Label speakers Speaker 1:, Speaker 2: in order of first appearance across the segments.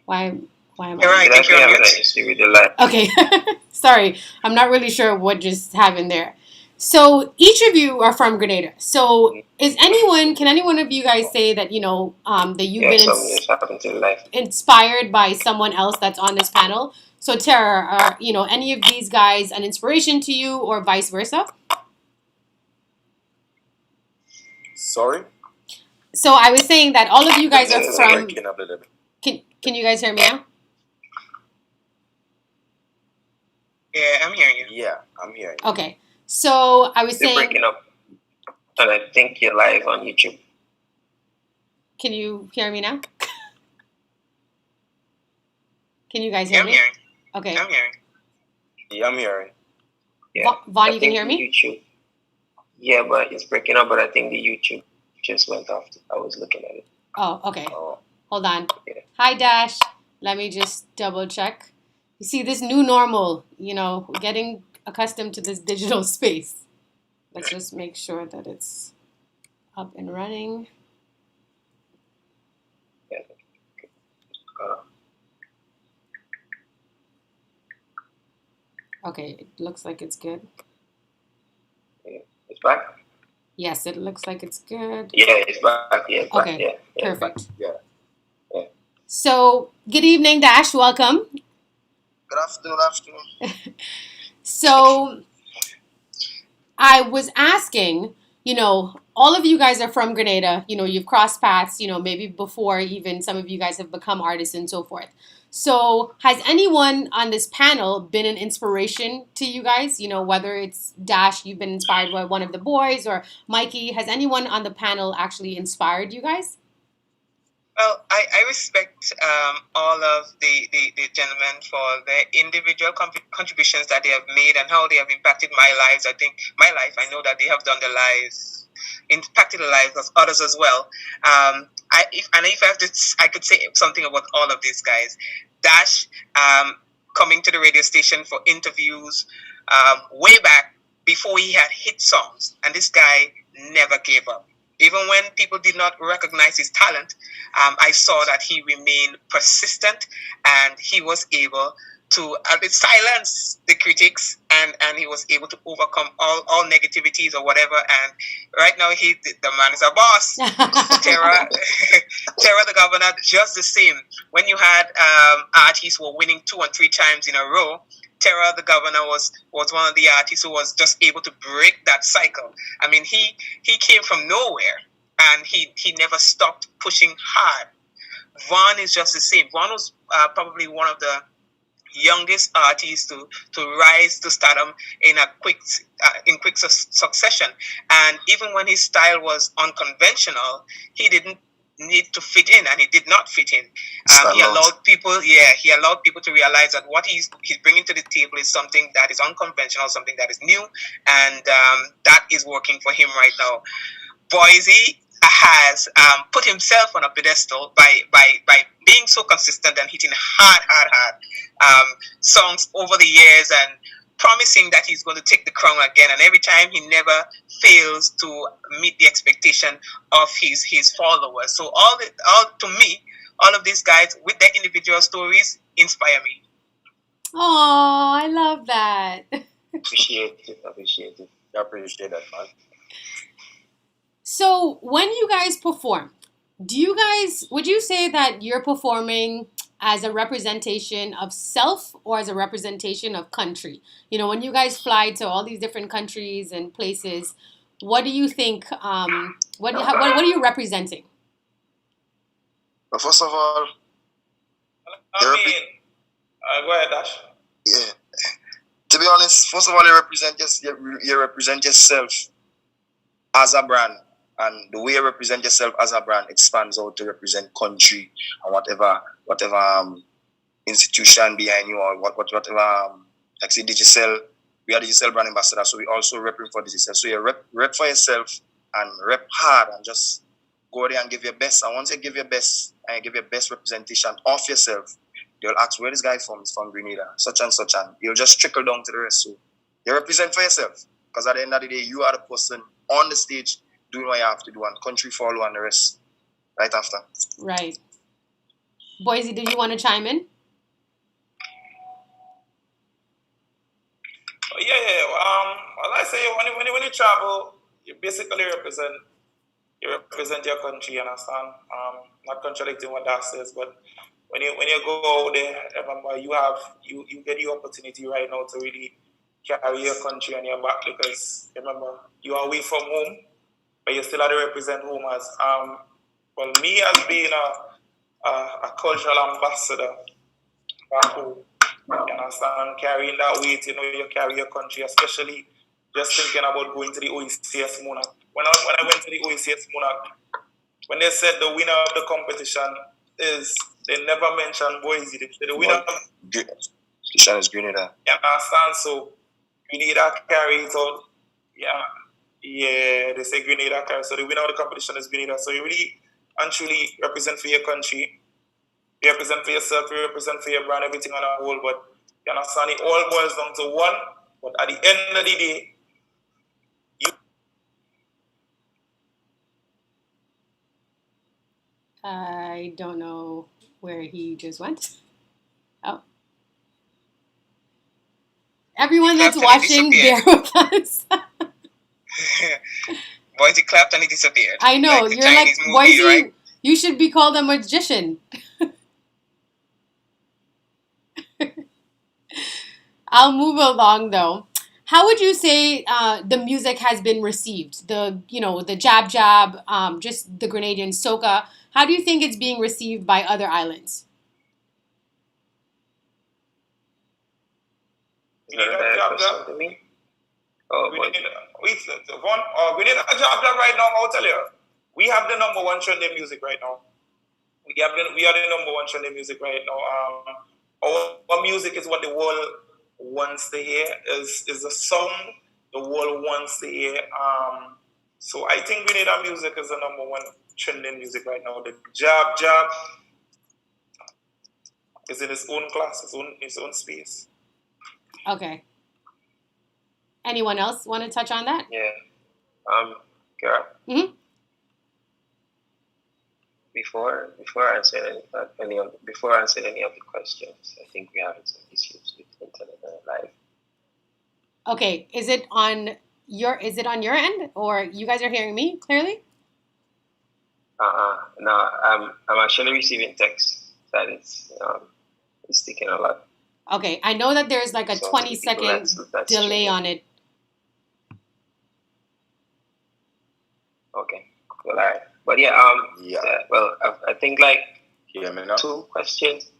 Speaker 1: Why? Why am
Speaker 2: You're
Speaker 1: I?
Speaker 2: right. I think you're on mute.
Speaker 1: Okay, sorry. I'm not really sure what just happened there. So each of you are from Grenada. So can any one of you guys say that that you've been
Speaker 2: happened to life.
Speaker 1: inspired by someone else that's on this panel? So Tara, are any of these guys an inspiration to you, or vice versa?
Speaker 3: Sorry?
Speaker 1: So I was saying that all of you guys are from.
Speaker 3: Breaking up a little bit.
Speaker 1: Can you guys hear me now?
Speaker 2: Yeah, I'm hearing you.
Speaker 3: Yeah, I'm hearing you.
Speaker 1: Okay. So I was
Speaker 2: You're
Speaker 1: saying.
Speaker 2: breaking up, and I think you're live on YouTube.
Speaker 1: Can you hear me now? Can you guys
Speaker 2: Yeah,
Speaker 1: hear
Speaker 2: I'm
Speaker 1: me?
Speaker 2: hearing.
Speaker 1: Okay.
Speaker 2: I'm hearing.
Speaker 3: Yeah, I'm hearing.
Speaker 2: Yeah.
Speaker 1: Vaughn,
Speaker 2: I
Speaker 1: you can
Speaker 2: think
Speaker 1: hear me?
Speaker 2: YouTube. Yeah, but it's breaking up. But I think the YouTube just went off. I was looking at it.
Speaker 1: Oh, okay.
Speaker 3: Oh,
Speaker 1: Hold on.
Speaker 2: Yeah.
Speaker 1: Hi, Dash. Let me just double check. You see, this new normal, we're getting accustomed to this digital space. Let's just make sure that it's up and running.
Speaker 2: Yeah.
Speaker 1: Okay, it looks like it's good.
Speaker 2: Yeah. It's back.
Speaker 1: Yes, it looks like it's good.
Speaker 2: Yeah, it's back. Yeah, it's
Speaker 1: Okay,
Speaker 2: back. Yeah,
Speaker 1: perfect.
Speaker 3: yeah.
Speaker 1: So, good evening, Dash. Welcome.
Speaker 3: Good afternoon.
Speaker 1: So, I was asking, all of you guys are from Grenada. You've crossed paths, maybe before even some of you guys have become artists and so forth. So, has anyone on this panel been an inspiration to you guys? Whether it's Dash, you've been inspired by one of the boys, or Mikey, has anyone on the panel actually inspired you guys?
Speaker 2: Well, I respect all of the gentlemen for their individual contributions that they have made and how they have impacted my lives. I think my life, I know that they have done impacted the lives of others as well. If I could say something about all of these guys. Dash, coming to the radio station for interviews way back before he had hit songs, and this guy never gave up. Even when people did not recognize his talent, I saw that he remained persistent and he was able to silence the critics, and he was able to overcome all negativities or whatever. And right now, the man is a boss. Terra, the governor, just the same. When you had artists who were winning 2 and 3 times in a row, Terra, the governor, was one of the artists who was just able to break that cycle. I mean, he came from nowhere, and he never stopped pushing hard. Vaughn is just the same. Vaughn was probably one of the youngest artists to rise to stardom in quick succession. And even when his style was unconventional, he didn't need to fit in, and he did not fit in. He allowed people to realize that what he's bringing to the table is something that is unconventional, something that is new, and that is working for him right now. Boise has put himself on a pedestal by being so consistent and hitting hard songs over the years, and promising that he's going to take the crown again. And every time he never fails to meet the expectation of his followers. So to me, all of these guys with their individual stories inspire me.
Speaker 1: Oh, I love that.
Speaker 3: Appreciate it. I appreciate that, man.
Speaker 1: So, when you guys perform, would you say that you're performing as a representation of self or as a representation of country? When you guys fly to all these different countries and places, what do you think? What are you representing?
Speaker 3: But first of all,
Speaker 2: go ahead, Dash.
Speaker 3: Yeah. To be honest, first of all, you represent yourself as a brand, and the way you represent yourself as a brand expands out to represent country and whatever institution behind you, or whatever. Like say Digicel, we are Digicel brand ambassador, so we also repping for Digicel. So you rep for yourself and rep hard and just go there and give your best. And once you give your best and you give your best representation of yourself, they'll ask where this guy from. He's from Grenada, such and such, and you'll just trickle down to the rest. So you represent for yourself, because at the end of the day, you are the person on the stage doing what you have to do, and country follow and the rest right after.
Speaker 1: Right. Boise, did you want to chime in?
Speaker 4: Yeah. Well, I say when you travel, you basically represent your country. You understand? Not contradicting what that says, but when you go out there, remember you get the opportunity right now to really carry your country on your back, because remember you are away from home, but you still have to represent home as well. Me as being a cultural ambassador back home, you understand, carrying that weight, you carry your country, especially just thinking about going to the OECS Monarch. When I went to the OECS Monarch, when they said the winner of the competition is, they never mentioned Boise. They said the winner
Speaker 3: is Grenada.
Speaker 4: You understand? So Grenada carry it out. Yeah, they say Grenada carry. So the winner of the competition is Grenada. So you really and truly represent for your country. You represent for yourself, you represent for your brand, everything on a whole. But you understand, it all boils down to one. But at the end of the day,
Speaker 1: I don't know where he just went. Oh. Everyone that's watching, bear with us.
Speaker 2: Boise clapped and he disappeared.
Speaker 1: I know.
Speaker 2: Like the
Speaker 1: You're
Speaker 2: Chinese
Speaker 1: like,
Speaker 2: movie,
Speaker 1: Boise,
Speaker 2: right?
Speaker 1: you should be called a magician. I'll move along though. How would you say the music has been received? The jab jab, just the Grenadian soca. How do you think it's being received by other islands?
Speaker 4: We need a jab jab. We need a jab jab right now. I'll tell you, we have the number one trending music right now. We are the number one trending music right now. Our music is what the world wants to hear. Is the song the world wants to hear. So I think Grenada music is the number one trending music right now. The jab jab is in its own class, its own space.
Speaker 1: Okay. Anyone else want to touch on that?
Speaker 5: Yeah. Kerra.
Speaker 1: Mm-hmm.
Speaker 5: Before answering any of the questions, I think we have some issues with internet and live.
Speaker 1: Okay. Is it on your end, or you guys are hearing me clearly?
Speaker 5: No, I'm actually receiving text that it's taking a lot.
Speaker 1: Okay, I know that there's like a 20-second delay on it.
Speaker 5: Okay, well, all right. But yeah, well, I think like two questions.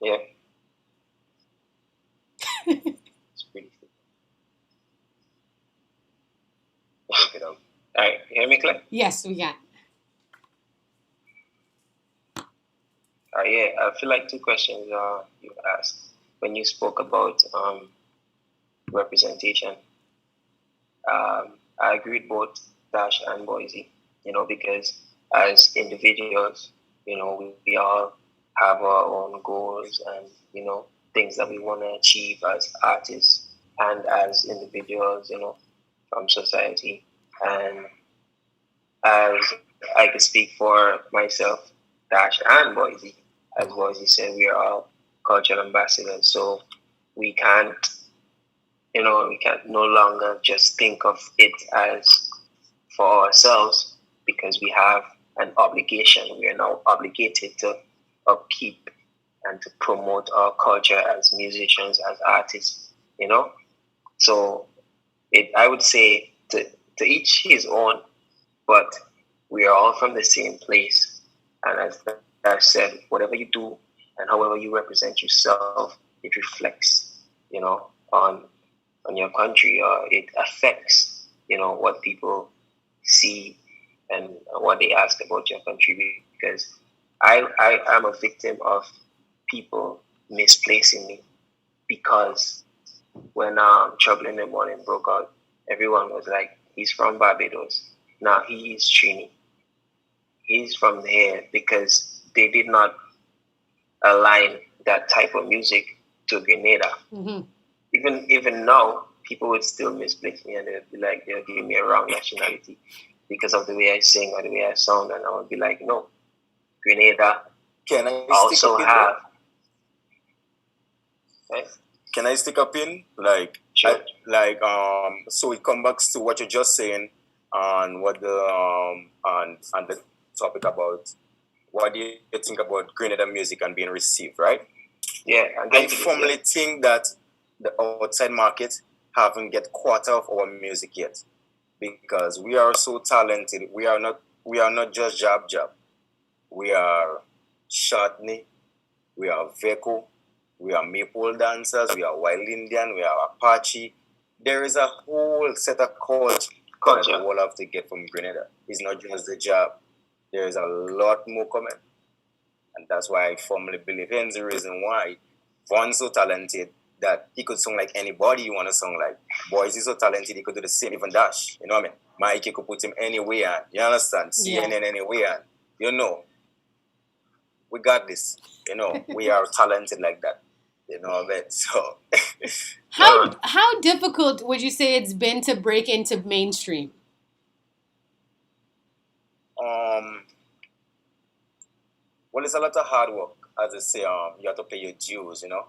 Speaker 5: Yeah. It's pretty. All right, you hear me, Claire?
Speaker 1: Yes, we can.
Speaker 5: Yeah, I feel like two questions you asked when you spoke about representation. I agree with both Dash and Boise, because as individuals, we all have our own goals and, things that we want to achieve as artists and as individuals, from society. And as I can speak for myself, Dash and Boise, as Boise said, we are all cultural ambassadors. So we can't no longer just think of it as for ourselves, because we have an obligation. We are now obligated to upkeep and to promote our culture as musicians, as artists, So I would say to each his own, but we are all from the same place. And as I said, whatever you do and however you represent yourself, it reflects, on your country, or it affects, what people see and what they ask about your country. Because I am a victim of people misplacing me, because when Trouble in the Morning broke out, everyone was like, he's from Barbados. Now he is Trini. He's from here, because they did not align that type of music to Grenada.
Speaker 1: Mm-hmm.
Speaker 5: Even now, people would still misplace me, and they'll be like, they'll give me a wrong nationality because of the way I sing or the way I sound, and I would be like, no, Grenada
Speaker 3: Can I stick
Speaker 5: also
Speaker 3: up in
Speaker 5: have.
Speaker 3: there? Can I stick up in? Like,
Speaker 5: Sure.
Speaker 3: So we come back to what you're just saying on what the on the topic about what do you think about Grenada music and being received, right?
Speaker 5: Yeah,
Speaker 3: I firmly think that the outside market haven't get quarter of our music yet because we are so talented. We are not just jab jab. We are Shotney, we are Veko, we are Maple dancers, we are Wild Indian, we are Apache. There is a whole set of culture that we all have to get from Grenada. It's not just the job. There is a lot more coming. And that's why I firmly believe. Hence the reason why Von's so talented that he could sing like anybody you want to sing like. Boys is so talented he could do the same, even Dash. You know what I mean? Mikey could put him anywhere. You understand?
Speaker 1: Yeah.
Speaker 3: CNN anywhere. You know. We got this. You know, we are talented like that. You know what I mean? So
Speaker 1: How difficult would you say it's been to break into mainstream?
Speaker 3: Well, it's a lot of hard work. As I say, you have to pay your dues, you know.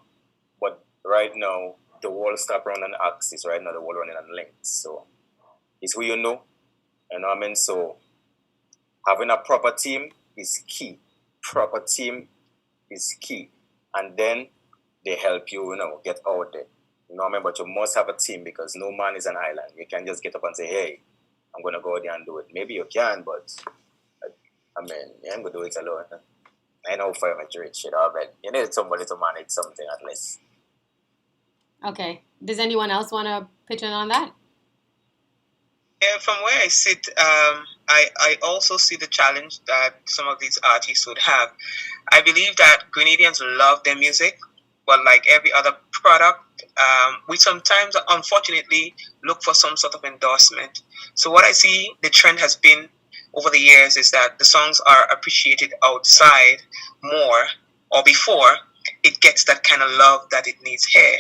Speaker 3: But right now, the world stop running on axis. Right now, the world running on links. So it's who you know. You know what I mean? So having a proper team is key. Proper team is key. And then they help you, you know, get out there. You know what I mean? But you must have a team because no man is an island. You can't just get up and say, hey, I'm going to go out there and do it. Maybe you can, but I mean, you ain't going to do it alone. I know for much rich shit, but you need somebody to manage something at least.
Speaker 1: Okay. Does anyone else want to pitch in on that?
Speaker 2: Yeah, from where I sit, I also see the challenge that some of these artists would have. I believe that Grenadians love their music, but like every other product, we sometimes, unfortunately, look for some sort of endorsement. So what I see the trend has been over the years is that the songs are appreciated outside more or before it gets that kind of love that it needs here.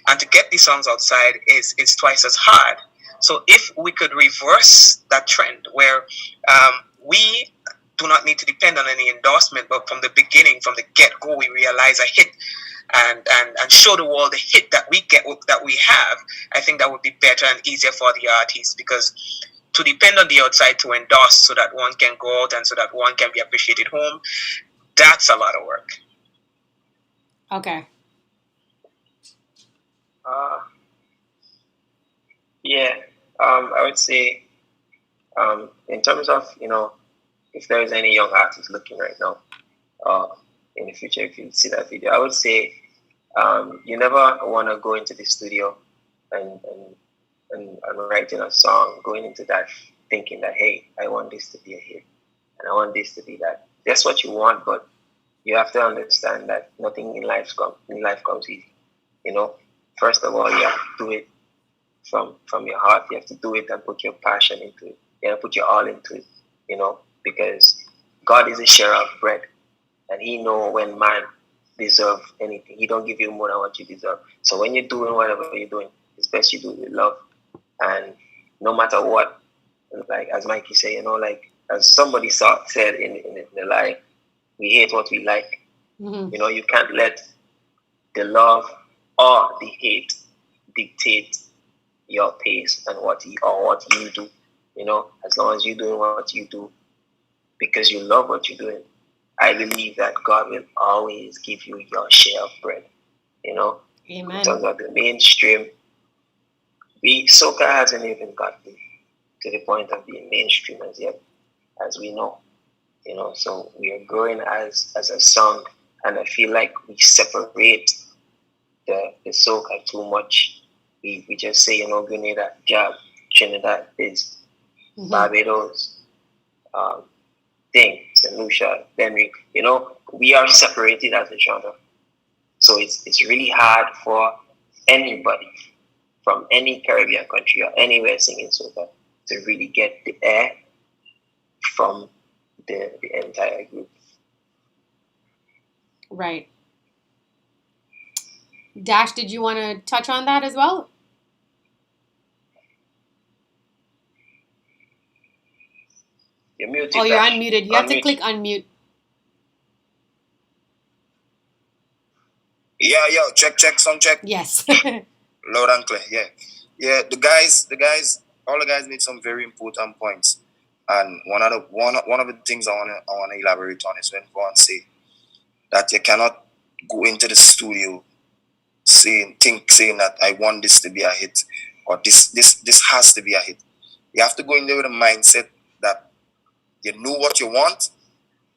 Speaker 2: And to get these songs outside is twice as hard. So if we could reverse that trend where we do not need to depend on any endorsement, but from the beginning, from the get-go, we realize a hit and show the world the hit that we have, I think that would be better and easier for the artists because to depend on the outside to endorse so that one can go out and so that one can be appreciated home, that's a lot of work.
Speaker 1: Okay.
Speaker 5: Yeah, I would say, in terms of, you know, if there is any young artist looking right now, in the future, if you see that video, I would say, you never want to go into the studio and writing a song, going into that thinking that, hey, I want this to be a hit and I want this to be that. That's what you want, but you have to understand that nothing in life comes easy. You know, first of all, you have to do it from your heart. You have to do it and put your passion into it. You have to put your all into it. You know, because God is a sharer of bread, and He know when man deserve anything. He don't give you more than what you deserve. So when you're doing whatever you're doing, it's best you do it with love. And no matter what, like as Mikey said, you know, like as somebody said in the life, we hate what we like.
Speaker 1: Mm-hmm.
Speaker 5: You know, you can't let the love or the hate dictate your pace and what you do. You know, as long as you're doing what you do because you love what you're doing, I believe that God will always give you your share of bread. You know,
Speaker 1: Amen.
Speaker 5: In terms of the mainstream, Soca hasn't even got to the point of being mainstream as yet, as we know. You know, so we are growing as a song, and I feel like we separate the soca too much. We just say, you know, Grenada, Jab, Trinidad is Barbados, St. Lucia, Denrick. You know, we are separated as a genre. So it's really hard for anybody from any Caribbean country or anywhere singing soca to really get the air from the entire group.
Speaker 1: Right. Dash, did you want to touch on that as well?
Speaker 5: You're muted.
Speaker 1: Oh, you're
Speaker 5: Dash.
Speaker 1: unmuted. You have to click unmute.
Speaker 3: Yeah, yo, check, sound check.
Speaker 1: Yes.
Speaker 3: Loud and clear. Yeah. The guys, all the guys made some very important points. And one of the things I wanna elaborate on is when Vaughn say that you cannot go into the studio saying that I want this to be a hit, or this has to be a hit. You have to go in there with a mindset that you know what you want,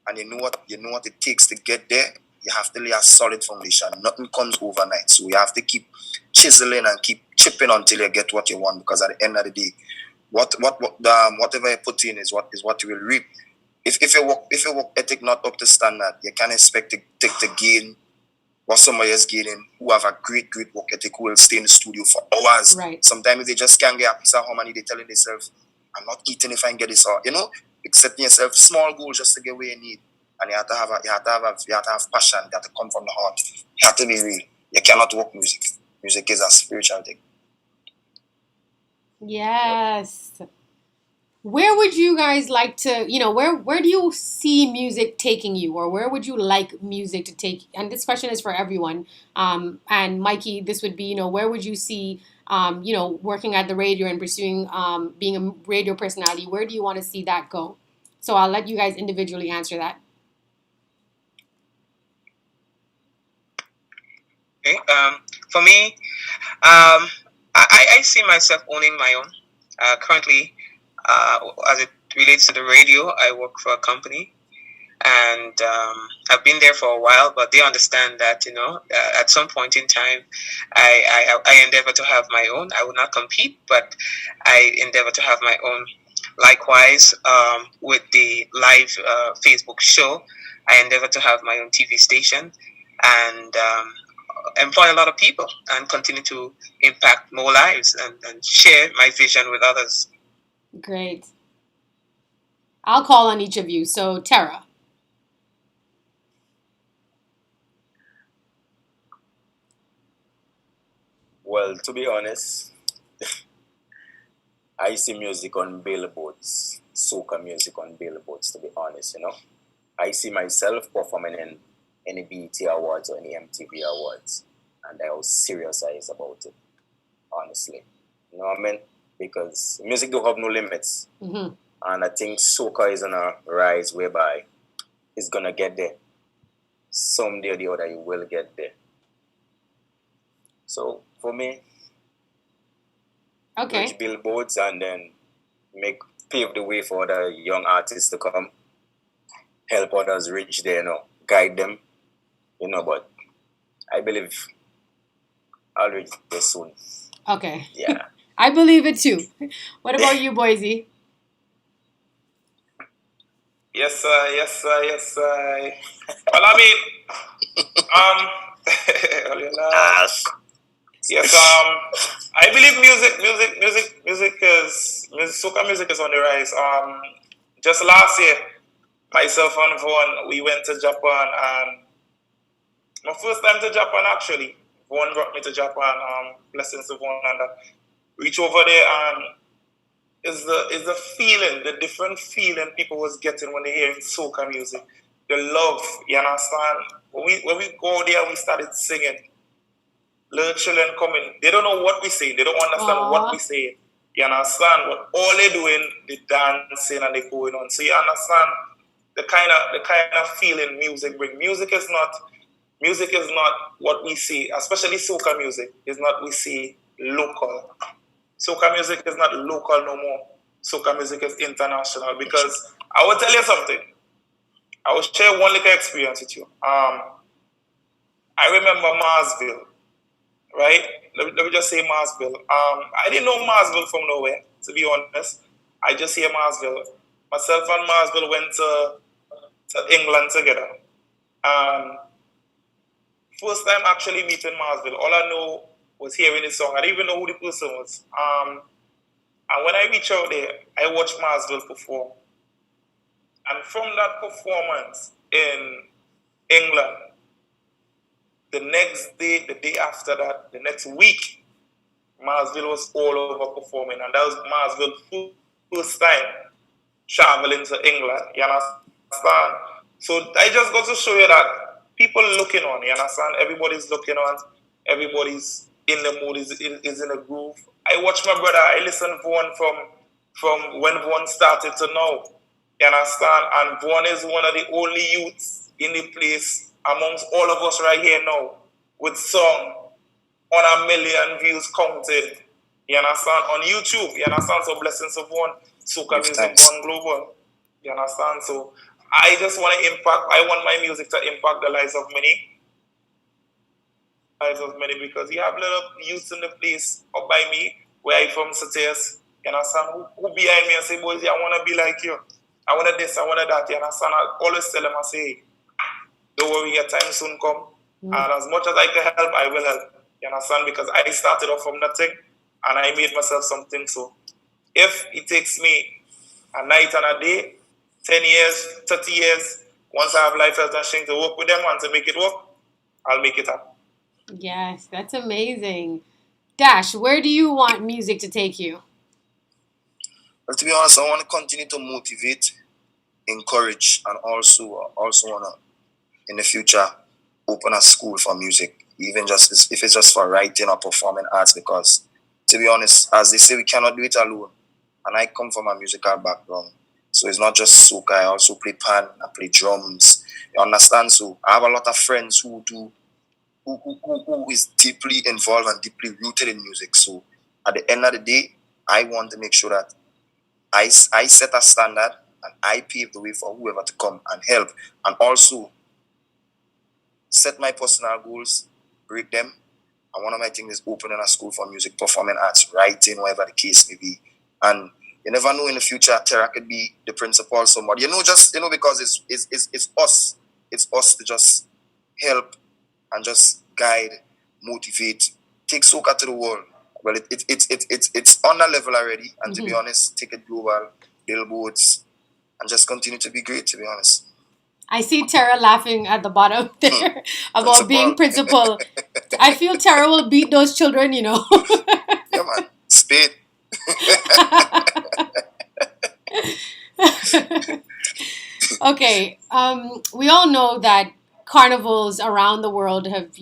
Speaker 3: and you know what it takes to get there. You have to lay a solid foundation. Nothing comes overnight, so you have to keep chiseling and keep chipping until you get what you want. Because at the end of the day, whatever you put in is what you will reap. If your work ethic not up to standard, you can't expect to gain what somebody is gaining who have a great work ethic, who will stay in the studio for hours.
Speaker 1: Right.
Speaker 3: Sometimes they just can't get a piece of harmony, they're telling themselves, I'm not eating if I can get this, or setting yourself small goals just to get where you need. And you have to have passion, you have to come from the heart. You have to be real. You cannot work music. Music is a spiritual thing.
Speaker 1: Yes. Where would you guys like to, where do you see music taking you, or where would you like music to take? And this question is for everyone. And Mikey, this would be, where would you see, working at the radio and pursuing being a radio personality? Where do you want to see that go? So I'll let you guys individually answer that.
Speaker 2: Okay. For me, I see myself owning my own. Currently, as it relates to the radio, I work for a company, and I've been there for a while. But they understand that at some point in time, I endeavor to have my own. I will not compete, but I endeavor to have my own. Likewise, with the live Facebook show, I endeavor to have my own TV station, and employ a lot of people and continue to impact more lives and share my vision with others.
Speaker 1: Great. I'll call on each of you. So, Tara.
Speaker 6: Well, to be honest, I see music on billboards, soca music on billboards, to be honest, I see myself performing in any BET Awards or any MTV Awards, and I was serious about it, honestly. You know what I mean? Because music don't have no limits.
Speaker 1: Mm-hmm.
Speaker 6: And I think soca is on a rise whereby it's going to get there. Someday or the other, you will get there. So, for me, reach billboards and then pave the way for other young artists to come, help others reach there, guide them, but I believe I'll reach there soon.
Speaker 1: Okay.
Speaker 6: Yeah.
Speaker 1: I believe it too. What about you, Boise?
Speaker 4: Yes, sir. Well, I mean, yes, I believe soca music is on the rise. Just last year, myself and Vaughn, we went to Japan, and my first time to Japan actually. Vaughn brought me to Japan. Blessings to Vaughn, and reach over there, and is the feeling, the different feeling people was getting when they hearing soca music, the love. You understand? When we go there, and we started singing. Little children coming, they don't know what we say. They don't understand what we say. You understand? But all they're doing, they dancing and they going on. So you understand the kind of feeling music brings. Music is not what we see, especially soca music. Is not we see local. Soca music is not local no more. Soca music is international. Because I will tell you something. I will share one little experience with you. I remember Marsville. Right? Let me just say Marsville. I didn't know Marsville from nowhere, to be honest. I just hear Marsville. Myself and Marsville went to England together. First time actually meeting Marsville, all I know was hearing the song. I didn't even know who the person was. And when I reached out there, I watched Marsville perform. And from that performance in England, the next day, the day after that, the next week, Marsville was all over performing. And that was Marsville's first time traveling to England. You understand? So I just got to show you that people looking on, you understand? Everybody's looking on, everybody's in the mood, is in a groove. I watch my brother, I listen to Vaughn from when Vaughn started to now. You understand? And Vaughn is one of the only youths in the place amongst all of us right here now with song on 1 million views counted. You understand? On YouTube. You understand? So blessings of one. Soca music gone global. You understand? So I just want to impact, I want my music to impact the lives of many. Lives of many, because you have little youths in the place up by me, where I from Sateas. You understand? Who behind me and say, boys, I want to be like you. I want to this, I want to that. You understand? I always tell them, I say, don't worry, your time soon come. And as much as I can help, I will help. You understand? Because I started off from nothing and I made myself something. So if it takes me a night and a day, 10 years, 30 years, once I have life, health, and strength to work with them and to make it work, I'll make it happen.
Speaker 1: Yes, that's amazing. Dash, where do you want music to take you?
Speaker 3: Well, to be honest, I want to continue to motivate, encourage, and also want to, in the future, open a school for music, even just if it's just for writing or performing arts, because to be honest, as they say, we cannot do it alone. And I come from a musical background. So it's not just soca, I also play pan, I play drums. You understand? So I have a lot of friends who is deeply involved and deeply rooted in music. So at the end of the day, I want to make sure that I set a standard and I pave the way for whoever to come and help, and also set my personal goals, break them. And one of my things is opening a school for music, performing arts, writing, whatever the case may be. And you never know, in the future, Terra could be the principal, somebody. Because it's us. It's us to just help and just guide, motivate, take soca to the world. Well, it's on that level already. And to be honest, take it global, billboards, and just continue to be great, to be honest.
Speaker 1: I see Tara laughing at the bottom there about being principal. I feel Tara will beat those children,
Speaker 3: Yeah, man. Spade.
Speaker 1: Okay. We all know that carnivals around the world have,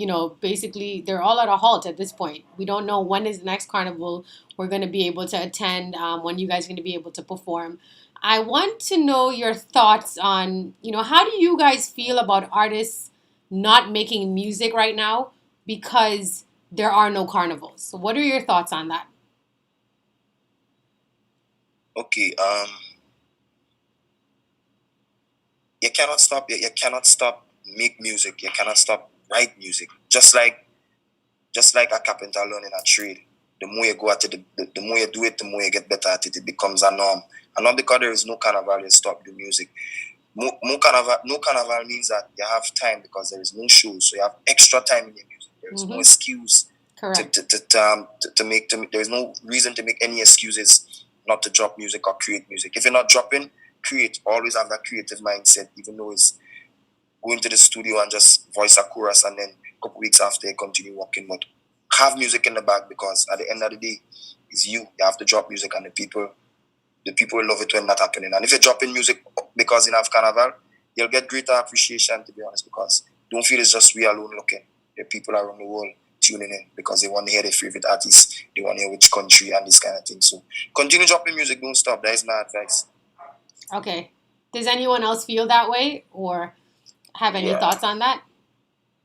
Speaker 1: basically they're all at a halt at this point. We don't know when is the next carnival we're going to be able to attend, when you guys are going to be able to perform. I want to know your thoughts on, how do you guys feel about artists not making music right now because there are no carnivals? So what are your thoughts on that?
Speaker 3: Okay, you cannot stop. You cannot stop make music. You cannot stop write music. Just like a carpenter learning a trade. The more you go at it, the more you do it, the more you get better at it. It becomes a norm. And not because there is no carnival, you stop doing music. No carnival means that you have time because there is no show, so you have extra time in your music. There is no excuse to make. There is no reason to make any excuses not to drop music or create music. If you're not dropping, create. Always have that creative mindset, even though it's going to the studio and just voice a chorus and then a couple weeks after you continue working. But have music in the back, because at the end of the day, it's you. You have to drop music, and the people will love it when that's happening. And if you're dropping music because you have carnival, you'll get greater appreciation, to be honest, because don't feel it's just we alone looking. There are people around the world tuning in because they want to hear their favorite artists, they want to hear which country and this kind of thing. So continue dropping music, don't stop. That is my advice.
Speaker 1: Okay. Does anyone else feel that way or have any thoughts on that?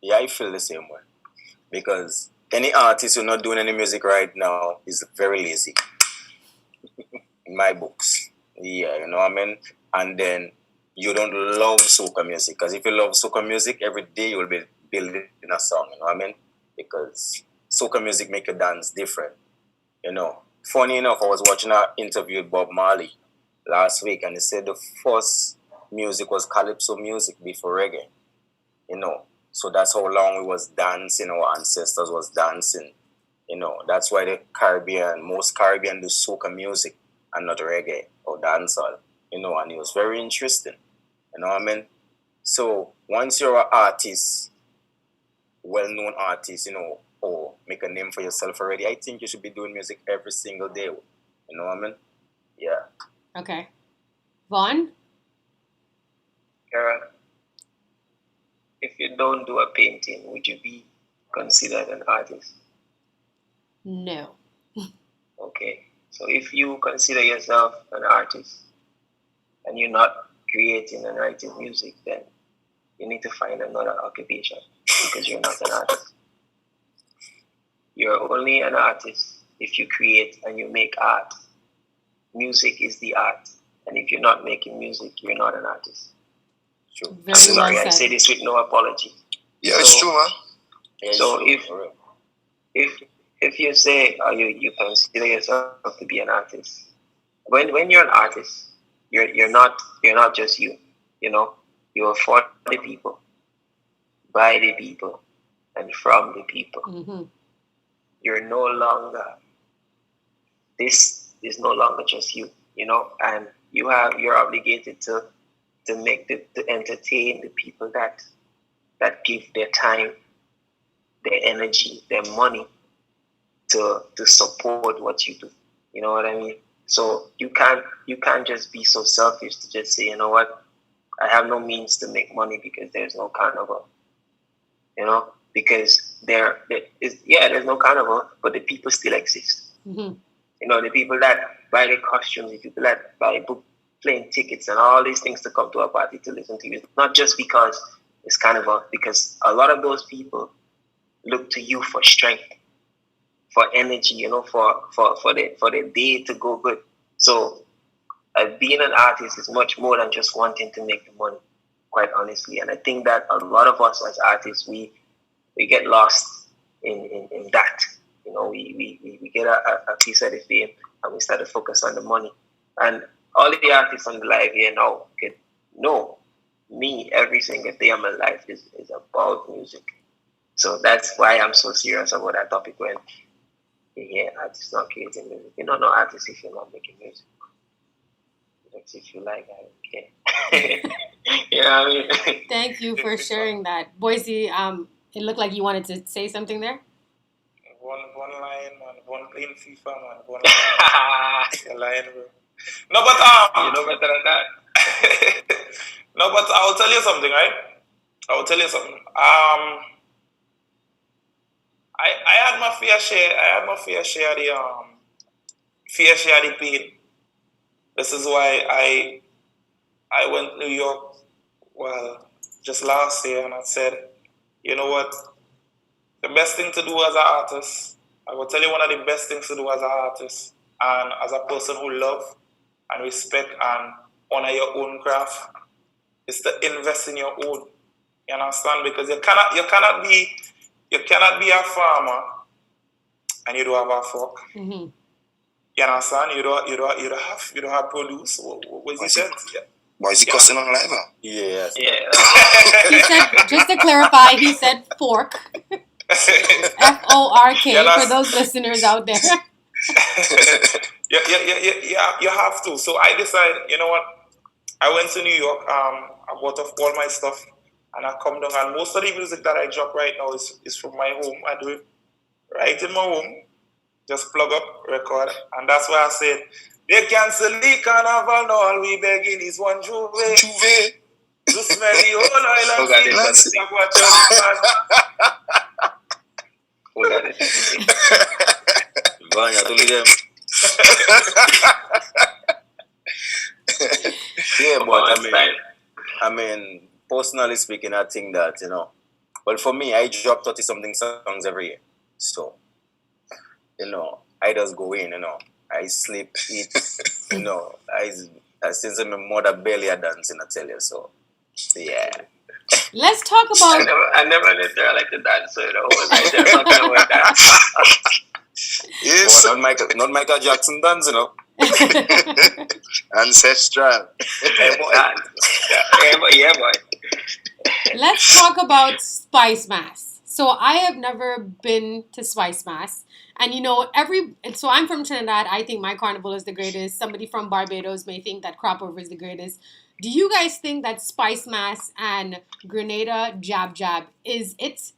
Speaker 6: Yeah, I feel the same way. Because any artist who's not doing any music right now is very lazy. In my books. Yeah, you know what I mean? And then you don't love soca music. Because if you love soca music, every day you will be building a song, you know what I mean? Because soca music make you dance different. You know. Funny enough, I was watching an interview with Bob Marley last week, and he said the first music was calypso music before reggae. You know. So that's how long we was dancing, our ancestors was dancing. You know, that's why most Caribbean do soca music and not reggae or dancehall. You know, and it was very interesting. You know what I mean? So once you're an artist, well-known artist, you know, or make a name for yourself already, I think you should be doing music every single day. You know what I mean? Yeah.
Speaker 1: Okay. Vaughn?
Speaker 2: Kerra,
Speaker 5: if you don't do a painting, would you be considered an artist?
Speaker 1: No.
Speaker 5: Okay. So if you consider yourself an artist and you're not creating and writing music, then you need to find another occupation because you're not an artist. You're only an artist if you create and you make art. Music is the art. And if you're not making music, you're not an artist.
Speaker 6: True.
Speaker 1: Very
Speaker 5: Sorry,
Speaker 1: well
Speaker 5: I say
Speaker 1: said.
Speaker 5: this with no apology.
Speaker 3: Yeah, it's true, man.
Speaker 6: Yeah,
Speaker 5: So
Speaker 6: it's true.
Speaker 5: if you say you consider yourself to be an artist, when you're an artist, you're not just you. You know, you're for the people, by the people, and from the people.
Speaker 1: Mm-hmm.
Speaker 5: You're no longer, this is no longer just you, you know, and you're obligated to entertain the people that give their time, their energy, their money to support what you do. You know what I mean? So you can't just be so selfish to just say, you know what, I have no means to make money because there's no carnival. You know, because there's no carnival, but the people still exist.
Speaker 1: Mm-hmm.
Speaker 5: You know, the people that buy the costumes, the people that buy book plane tickets and all these things to come to a party to listen to you. Not just because it's carnival, because a lot of those people look to you for strength, for energy, you know, for the day to go good. So being an artist is much more than just wanting to make the money, quite honestly. And I think that a lot of us as artists, we get lost in that. You know, we get a piece of the fame and we start to focus on the money. And all the artists on the live here now know me every single day of my life is about music. So that's why I'm so serious about that topic when you hear artists not creating music. You don't know artists if you're not making music. That's if you like, I don't care. You know what I mean?
Speaker 1: Thank you for sharing that. Boise, it looked like you wanted to say something there.
Speaker 4: One line, man. One playing FIFA, man. One line. You're lying, bro. No, but
Speaker 5: you know better than that.
Speaker 4: No, but I will tell you something, right? I will tell you something. I had my fair share. I had my fair share of the pain. This is why I went to New York, well, just last year, and I said, you know what? The best thing to do as an artist, I will tell you one of the best things to do as an artist and as a person who love and respect and honor your own craft is to invest in your own. You understand? Because you cannot be a farmer and you don't have a fork.
Speaker 1: Mm-hmm.
Speaker 4: You understand? You don't have produce. What's the sense? Yeah.
Speaker 3: Why is he cussing on live?
Speaker 6: Yes.
Speaker 5: Yeah.
Speaker 1: He said, just to clarify, he said fork. FORK for those listeners out there.
Speaker 4: You have to. So I decided, you know what? I went to New York. I bought off all my stuff, and I come down. And most of the music that I drop right now is from my home. I do it right in my home. Just plug up, record, and that's why I said they cancel the carnival. Now all we begging is one juve. To smell the whole island.
Speaker 6: Vanya, to leave them. Yeah, but I mean, personally speaking, I think that, you know, well, for me, I drop 30 something songs every year. So, you know, I just go in, you know, I sleep, eat, you know, I since my mother barely a dancing, I tell you, so, yeah.
Speaker 1: Let's talk about...
Speaker 5: I never lived there like the dancer, you know, like they're talking about that.
Speaker 3: Yes.
Speaker 6: Well, not Michael Jackson dance, you know.
Speaker 3: Ancestral.
Speaker 5: Yeah, boy.
Speaker 1: Let's talk about Spice Mass. So I have never been to Spice Mass. And you know, so I'm from Trinidad. I think my carnival is the greatest. Somebody from Barbados may think that crop over is the greatest. Do you guys think that Spice Mass and Grenada Jab Jab is this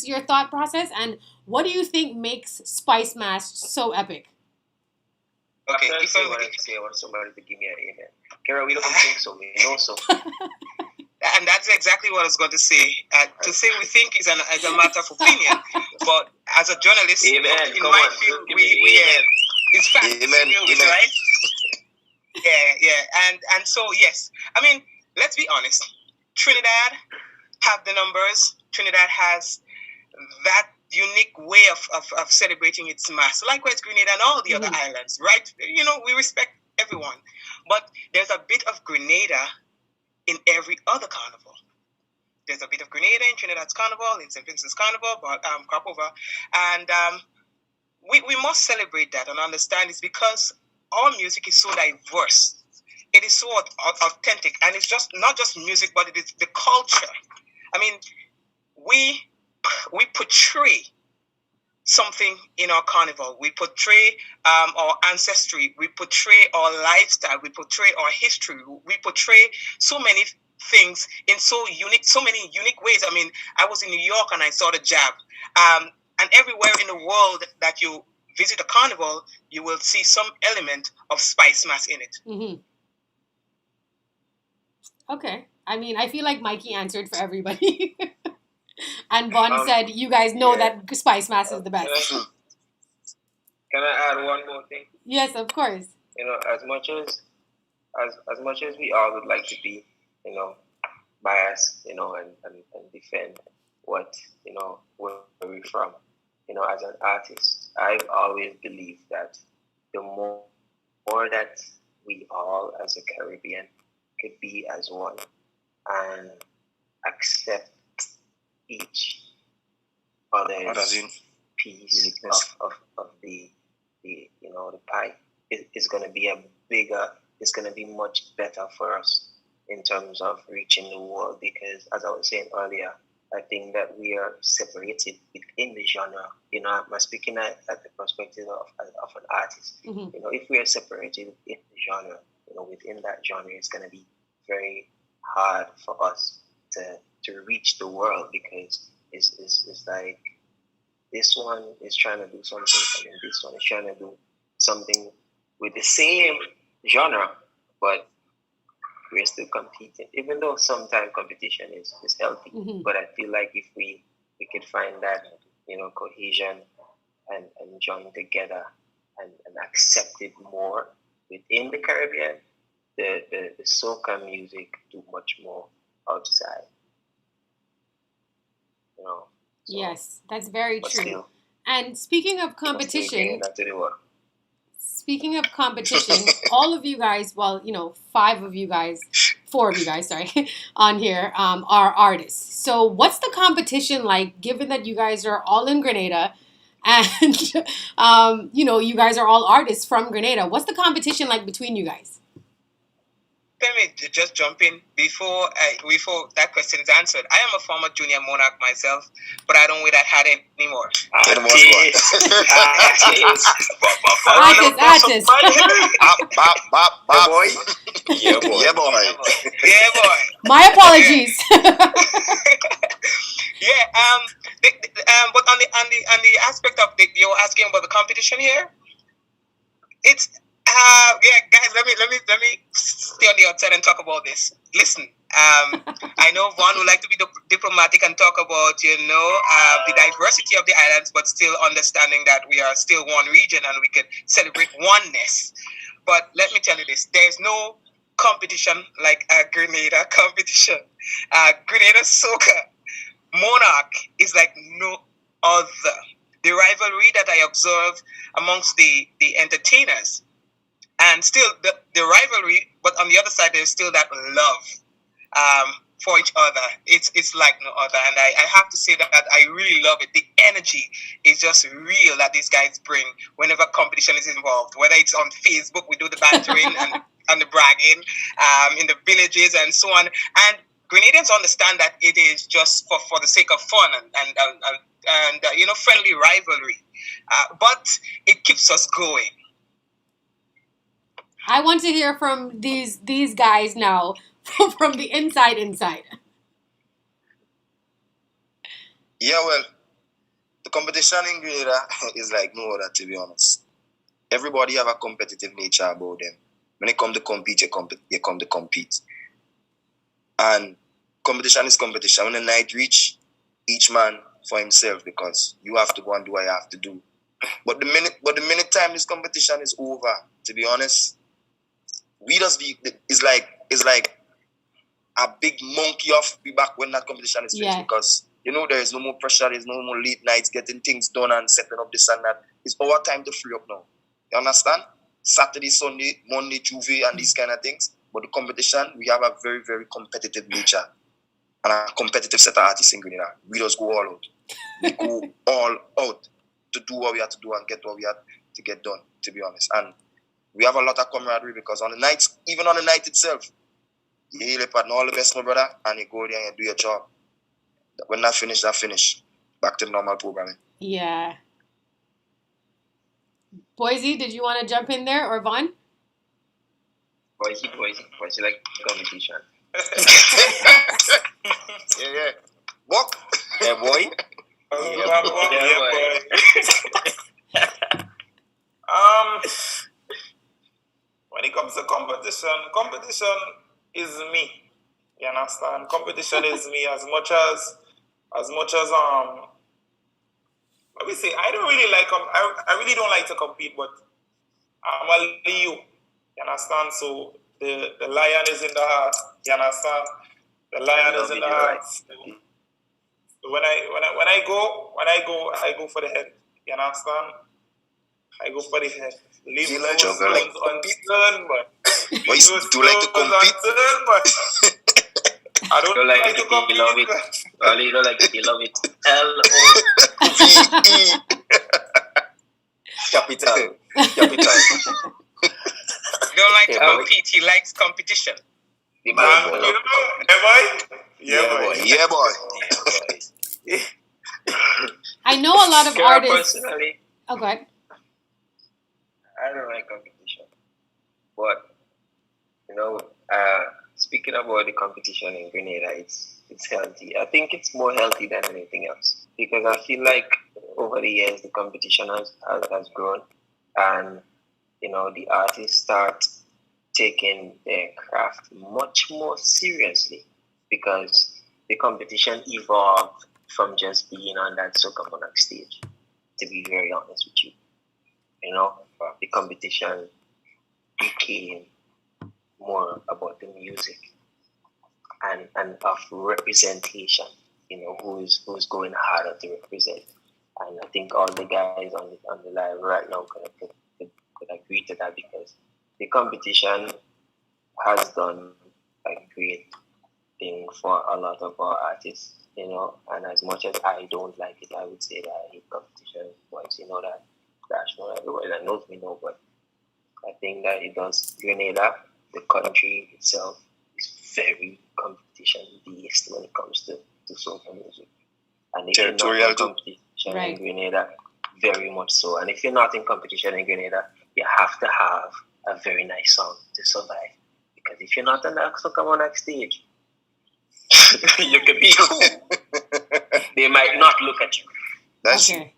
Speaker 1: your thought process? And what do you think makes Spice Mass so epic?
Speaker 5: Okay, if I want somebody to give me an amen. Kerra, we don't think so. We know so.
Speaker 2: And that's exactly what I was going to say. To say we think is a matter of opinion, but as a journalist, in my field, it's facts, right? Yeah. And so, yes. I mean, let's be honest. Trinidad have the numbers. Trinidad has that unique way of celebrating its mass. Likewise, Grenada and all the other islands, right? We respect everyone. But there's a bit of Grenada in every other carnival. There's a bit of Grenada in Trinidad's carnival, in St. Vincent's carnival, but crop over. And we must celebrate that and understand it's because our music is so diverse. It is so authentic, and it's just not just music, but it is the culture. I mean, we portray something in our carnival. We portray our ancestry. We portray our lifestyle. We portray our history. We portray so many things in so many unique ways. I mean, I was in New York and I saw the jab. And everywhere in the world that you visit a carnival, you will see some element of spice mass in it.
Speaker 1: Mm-hmm. Okay. I mean, I feel like Mikey answered for everybody. And Vaughn said, you guys know that Spice Mass is the best.
Speaker 5: Can I add one more thing?
Speaker 1: Yes, of course.
Speaker 5: As much as we all would like to be, biased, and defend what, where we're from, as an artist, I've always believed that the more that we all as a Caribbean could be as one and accept each other's piece of the pie is going to be it's going to be much better for us in terms of reaching the world, because as I was saying earlier, I think that we are separated within the genre. I'm speaking at the perspective of an artist.
Speaker 1: Mm-hmm.
Speaker 5: If we are separated in the genre, within that genre, it's going to be very hard for us to reach the world, because it's like this one is trying to do something and then this one is trying to do something with the same genre, but we're still competing, even though sometimes competition is healthy.
Speaker 1: Mm-hmm.
Speaker 5: But I feel like if we could find that cohesion and join together and accept it more within the Caribbean, the soca music do much more outside. So,
Speaker 1: yes, that's very true.
Speaker 5: Still,
Speaker 1: and speaking of competition, all of you guys, well, 4 of you guys, sorry, on here are artists. So what's the competition like, given that you guys are all in Grenada and, you guys are all artists from Grenada? What's the competition like between you guys?
Speaker 2: Let me just jump in before that question is answered. I am a former junior monarch myself, but I don't wear that hat anymore.
Speaker 1: Artist.
Speaker 3: Boy. Yeah, boy.
Speaker 1: My apologies.
Speaker 2: Yeah. But on the aspect of you're asking about the competition here, it's. Guys, let me stay on the outside and talk about this. Listen, I know Vaughn would like to be diplomatic and talk about, the diversity of the islands, but still understanding that we are still one region and we can celebrate oneness. But let me tell you this, there's no competition like a Grenada competition. Grenada Soca Monarch is like no other. The rivalry that I observe amongst the entertainers, and still the rivalry, but on the other side, there's still that love for each other. It's like no other. And I have to say that I really love it. The energy is just real that these guys bring whenever competition is involved. Whether it's on Facebook, we do the bantering and the bragging, in the villages and so on. And Grenadians understand that it is just for the sake of fun and friendly rivalry. But it keeps us going.
Speaker 1: I want to hear from these guys now, from the inside.
Speaker 3: Yeah, well, the competition in Grenada is like no other, to be honest. Everybody have a competitive nature about them. When it come to compete, you come to compete. And competition is competition. When the night reach, each man for himself, because you have to go and do what you have to do. But the minute time this competition is over, to be honest, we just be it's like a big monkey off be back when that competition is finished, because there is no more pressure, there's no more late nights getting things done and setting up this and that. It's our time to free up now. You understand? Saturday, Sunday, Monday, Tuesday, and these kind of things. But the competition, we have a very, very competitive nature and a competitive set of artists in Grenada. We just go all out. We go all out to do what we have to do and get what we have to get done, to be honest. And we have a lot of camaraderie, because on the nights, even on the night itself, you heal up and all the best, my brother, and you go there and you do your job. When that finish, back to the normal programming.
Speaker 1: Yeah. Boise, did you want to jump in there, or Vaughn?
Speaker 5: Boise like competition.
Speaker 3: Yeah. Walk.
Speaker 6: Yeah, boy.
Speaker 4: Boy. When it comes to competition is me. You understand? Competition is me as much as let me say, I don't really like I really don't like to compete, but I'm a Leo. You understand? So the lion is in the heart. You understand? The lion is in the heart. So when I go, I go for the head. You understand? I go for the head. Leave those stones unturned, but
Speaker 3: do you like to compete?
Speaker 5: I don't like it. You love it. Well, you don't like it. You love it. L-O-V-E.
Speaker 6: Capital.
Speaker 2: He don't like to compete. He likes competition.
Speaker 4: Yeah, boy.
Speaker 1: I know a lot of artists.
Speaker 5: Personally,
Speaker 1: oh, go ahead.
Speaker 5: I don't like competition, but speaking about the competition in Grenada, it's healthy. I think it's more healthy than anything else, because I feel like over the years the competition has grown, and the artists start taking their craft much more seriously, because the competition evolved from just being on that Soca Monarch stage. To be very honest with you, the competition became more about the music and of representation. Who's going harder to represent. And I think all the guys on the live right now could agree to that, because the competition has done a great thing for a lot of our artists, and as much as I don't like it, I would say that I hate competition. Once that, everybody that knows me know, but I think that it does. Grenada, the country itself, is very competition based when it comes to soca music. And if you're not in competition in Grenada, very much so. And if you're not in competition in Grenada, you have to have a very nice song to survive. Because if you're not on the Soca Monarch stage, you could be cool. They might not look at you.
Speaker 3: That's true.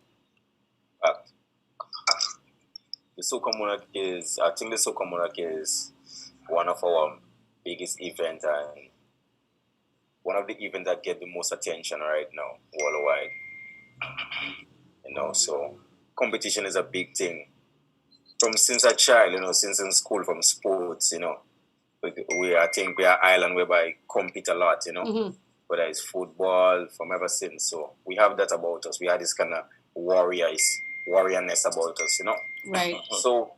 Speaker 6: The Soca Monarch is one of our biggest events, and one of the events that get the most attention right now worldwide. So competition is a big thing. Since a child, since in school, from sports, I think we are island whereby compete a lot, whether it's football, from ever since. So we have that about us. We have this kind of warriorness about us,
Speaker 1: Right.
Speaker 6: So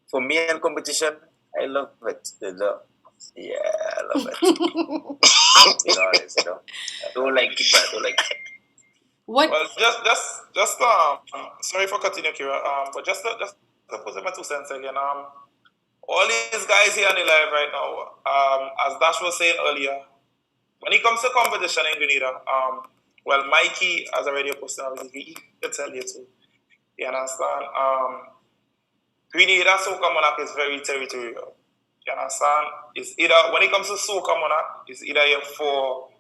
Speaker 6: for me and competition, I love it. I love it. Be honest, I
Speaker 5: don't like it, but I don't like it.
Speaker 1: What?
Speaker 4: Well, just sorry for cutting you, Kerra. But just to put my 2 cents again. All these guys here on the live right now, as Dash was saying earlier, when it comes to competition in Grenada, well, Mikey, as a radio personality, he can tell you too. You understand? Grenada Soca Monarch is very territorial. You understand? It's either, when it comes to Soca Monarch, it's either you're for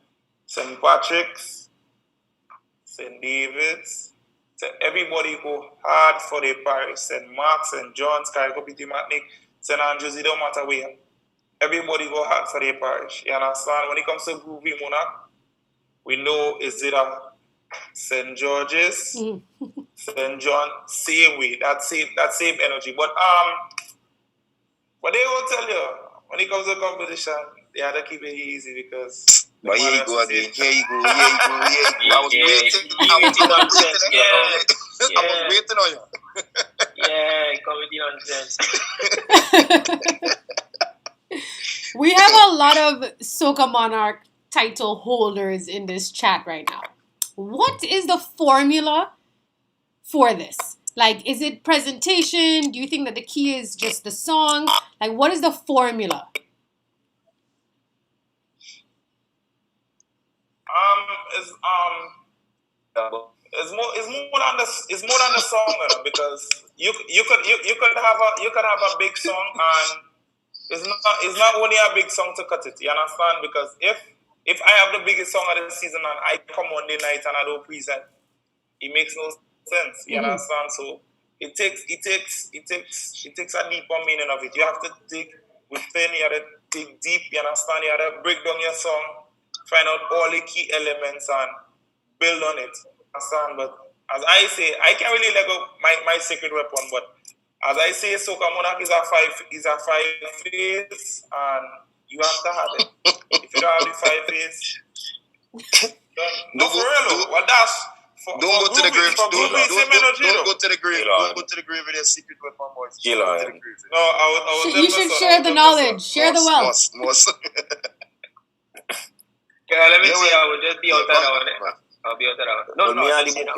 Speaker 4: St. Patrick's, St. David's, so everybody go hard for their parish. St. Mark's, St. John's, Carrico, Martinique, St. Andrews, it don't matter where. everybody go hard for their parish. You understand? When it comes to groovy monarch, we know is it a St. George's, St. John, same way, that same energy. But they will tell you when it comes to competition, they have to keep it easy because.
Speaker 3: But here you go again. Here you go. I was waiting. I was waiting on you.
Speaker 5: Yeah, comedy nonsense.
Speaker 1: We have a lot of Soca Monarch title holders in this chat right now. What is the formula for this? Like, is it presentation? Do you think that the key is just the song? Like, what is the formula?
Speaker 4: It's more than the song, because you could have a big song, and it's not only a big song to cut it. You understand? Because if I have the biggest song of the season and I come on the night and I don't present, it makes no sense. You understand? So it takes a deeper meaning of it. You have to dig within. You have to dig deep. You understand? You have to break down your song, find out all the key elements and build on it. Understand? But as I say, I can't really let go my secret weapon. But as I say, Soca Monarch is a five phase, and you have to have it. If you don't have the 5 phase, no, for real. Well, that's
Speaker 3: don't go to the grave. Don't go to the grave. Don't go to the grave with your secret weapon, boys.
Speaker 4: No, I was
Speaker 1: you should share the knowledge. Share the wealth.
Speaker 5: Yeah, let me see. I will just be out of that one. I'll be out of that one. No, me and the book.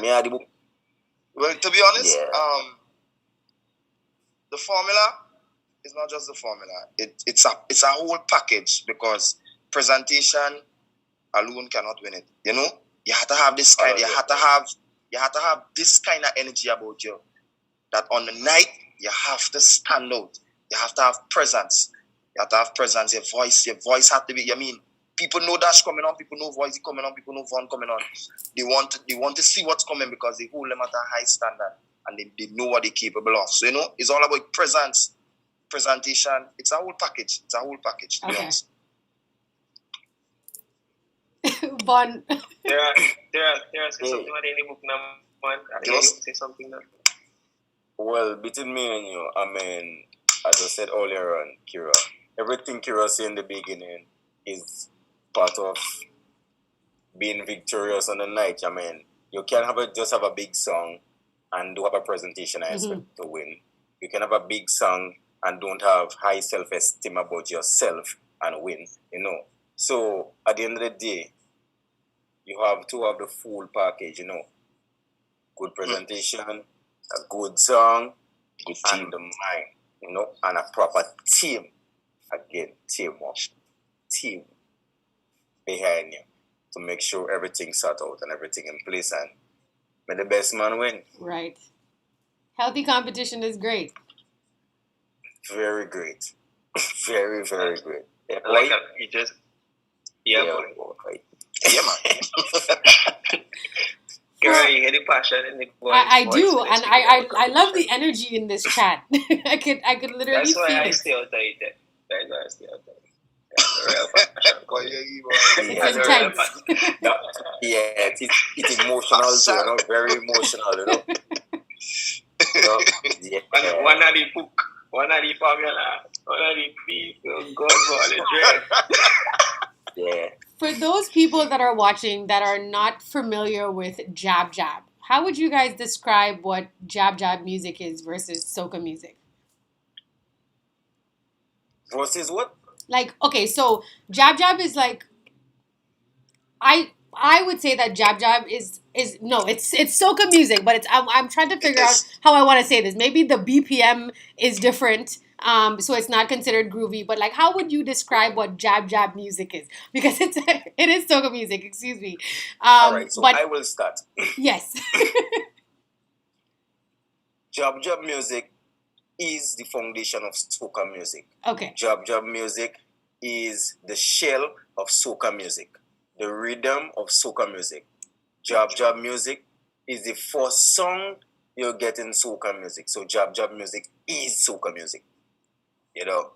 Speaker 5: Me and the book.
Speaker 3: Well, to be honest, the formula is not just the formula. It's a whole package, because presentation alone cannot win it. You know, you have to have this kind. You have to have this kind of energy about you. That on the night you have to stand out. You have to have presence. You have to have presence. Your voice has to be. I mean, people know Dash coming on. People know Voice coming on. People know Von coming on. They want to see what's coming, because they hold them at a high standard and they know what they're capable of. So, you know, it's all about presence, presentation. It's a whole package. To be honest.
Speaker 1: Bon.
Speaker 5: There are something about any book number one. Say something now.
Speaker 6: Well, between me and you, I mean, as I said earlier on, Kerra, everything Kerra said in the beginning is part of being victorious on the night. I mean, you can't just have a big song and do have a presentation and expect to win. You can have a big song and don't have high self-esteem about yourself and win, you know. So at the end of the day, you have to have the full package, you know. Good presentation, a good song, and the mind, you know, and a proper team. Again, teamwork. Team behind you to make sure everything's set out and everything in place, and may the best man win.
Speaker 1: Right. Healthy competition is great.
Speaker 6: Very great. Very, very great.
Speaker 5: Yeah, like you just boy.
Speaker 3: Yeah, man.
Speaker 5: Girl, you hear the passion in the voice.
Speaker 1: I do, and I love the energy in this chat. I could literally feel it.
Speaker 5: That's why I stay out of it.
Speaker 1: It's intense.
Speaker 6: Yeah, it's emotional too, you know, very emotional, you know.
Speaker 5: One of the book, one of the formula, one of the people, God,
Speaker 6: yeah.
Speaker 1: For those people that are watching that are not familiar with Jab Jab, how would you guys describe what Jab Jab music is versus Soca music?
Speaker 6: Versus what?
Speaker 1: Like, okay, so Jab Jab is like, I would say that Jab Jab is no, it's Soca music, but I'm trying to figure out how I want to say this. Maybe the BPM is different, so it's not considered groovy. But like, how would you describe what Jab Jab music is? Because it is Soca music. Excuse me.
Speaker 6: All right, so I will start.
Speaker 1: Yes.
Speaker 6: Jab Jab music is the foundation of Soca music.
Speaker 1: Okay.
Speaker 6: Jab Jab music is the shell of Soca music, the rhythm of Soca music. Jab Jab music is the first song you get in Soca music. So Jab Jab music is Soca music. You know.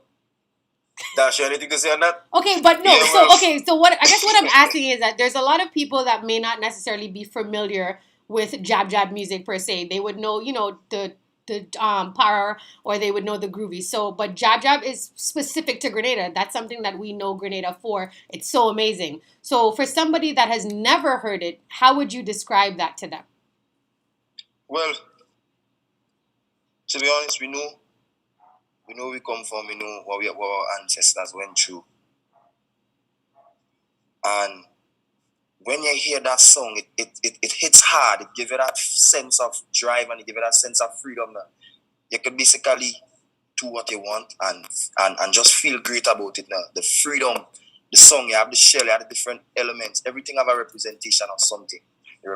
Speaker 6: Dash, anything to say on that?
Speaker 1: Okay, but no.
Speaker 3: Yeah,
Speaker 1: So
Speaker 3: well,
Speaker 1: okay, so what I guess what I'm asking is that there's a lot of people that may not necessarily be familiar with jab music per se. They would know, the power, or they would know the groovy. So, but jab is specific to Grenada. That's something that we know Grenada for. It's so amazing. So, for somebody that has never heard it, how would you describe that to them?
Speaker 3: well, to be honest, we know we come from, we know what our ancestors went through. And when you hear that song, it hits hard. It gives you that sense of drive, and it gives you that sense of freedom. That you can basically do what you want and just feel great about it now. The freedom, the song, you have the shell, you have the different elements. Everything have a representation of something. You're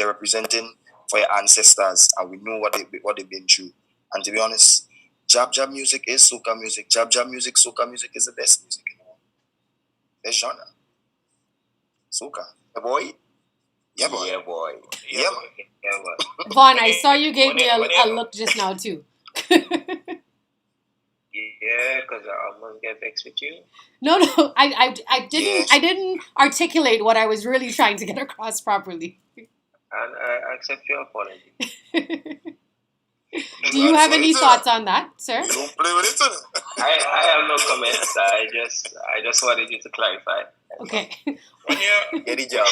Speaker 3: representing for your ancestors, and we know what they've been through. And to be honest, jab music is soca music. Jab music, soca music is the best music in the world. Best genre. Soca. Yeah, boy. Yeah, boy.
Speaker 6: Yeah, boy.
Speaker 3: Yeah,
Speaker 5: Yeah,
Speaker 3: boy.
Speaker 5: but
Speaker 1: Vaughn, I saw you gave me a look just now too.
Speaker 5: yeah, because I almost get vexed with you.
Speaker 1: No, I didn't
Speaker 3: Yes.
Speaker 1: I didn't articulate what I was really trying to get across properly.
Speaker 5: And I accept your apology.
Speaker 1: Do you have any thoughts on that, sir?
Speaker 3: You don't play with it, sir.
Speaker 5: I have no comments. I just wanted you to clarify.
Speaker 1: Okay.
Speaker 4: When you
Speaker 6: Get the job.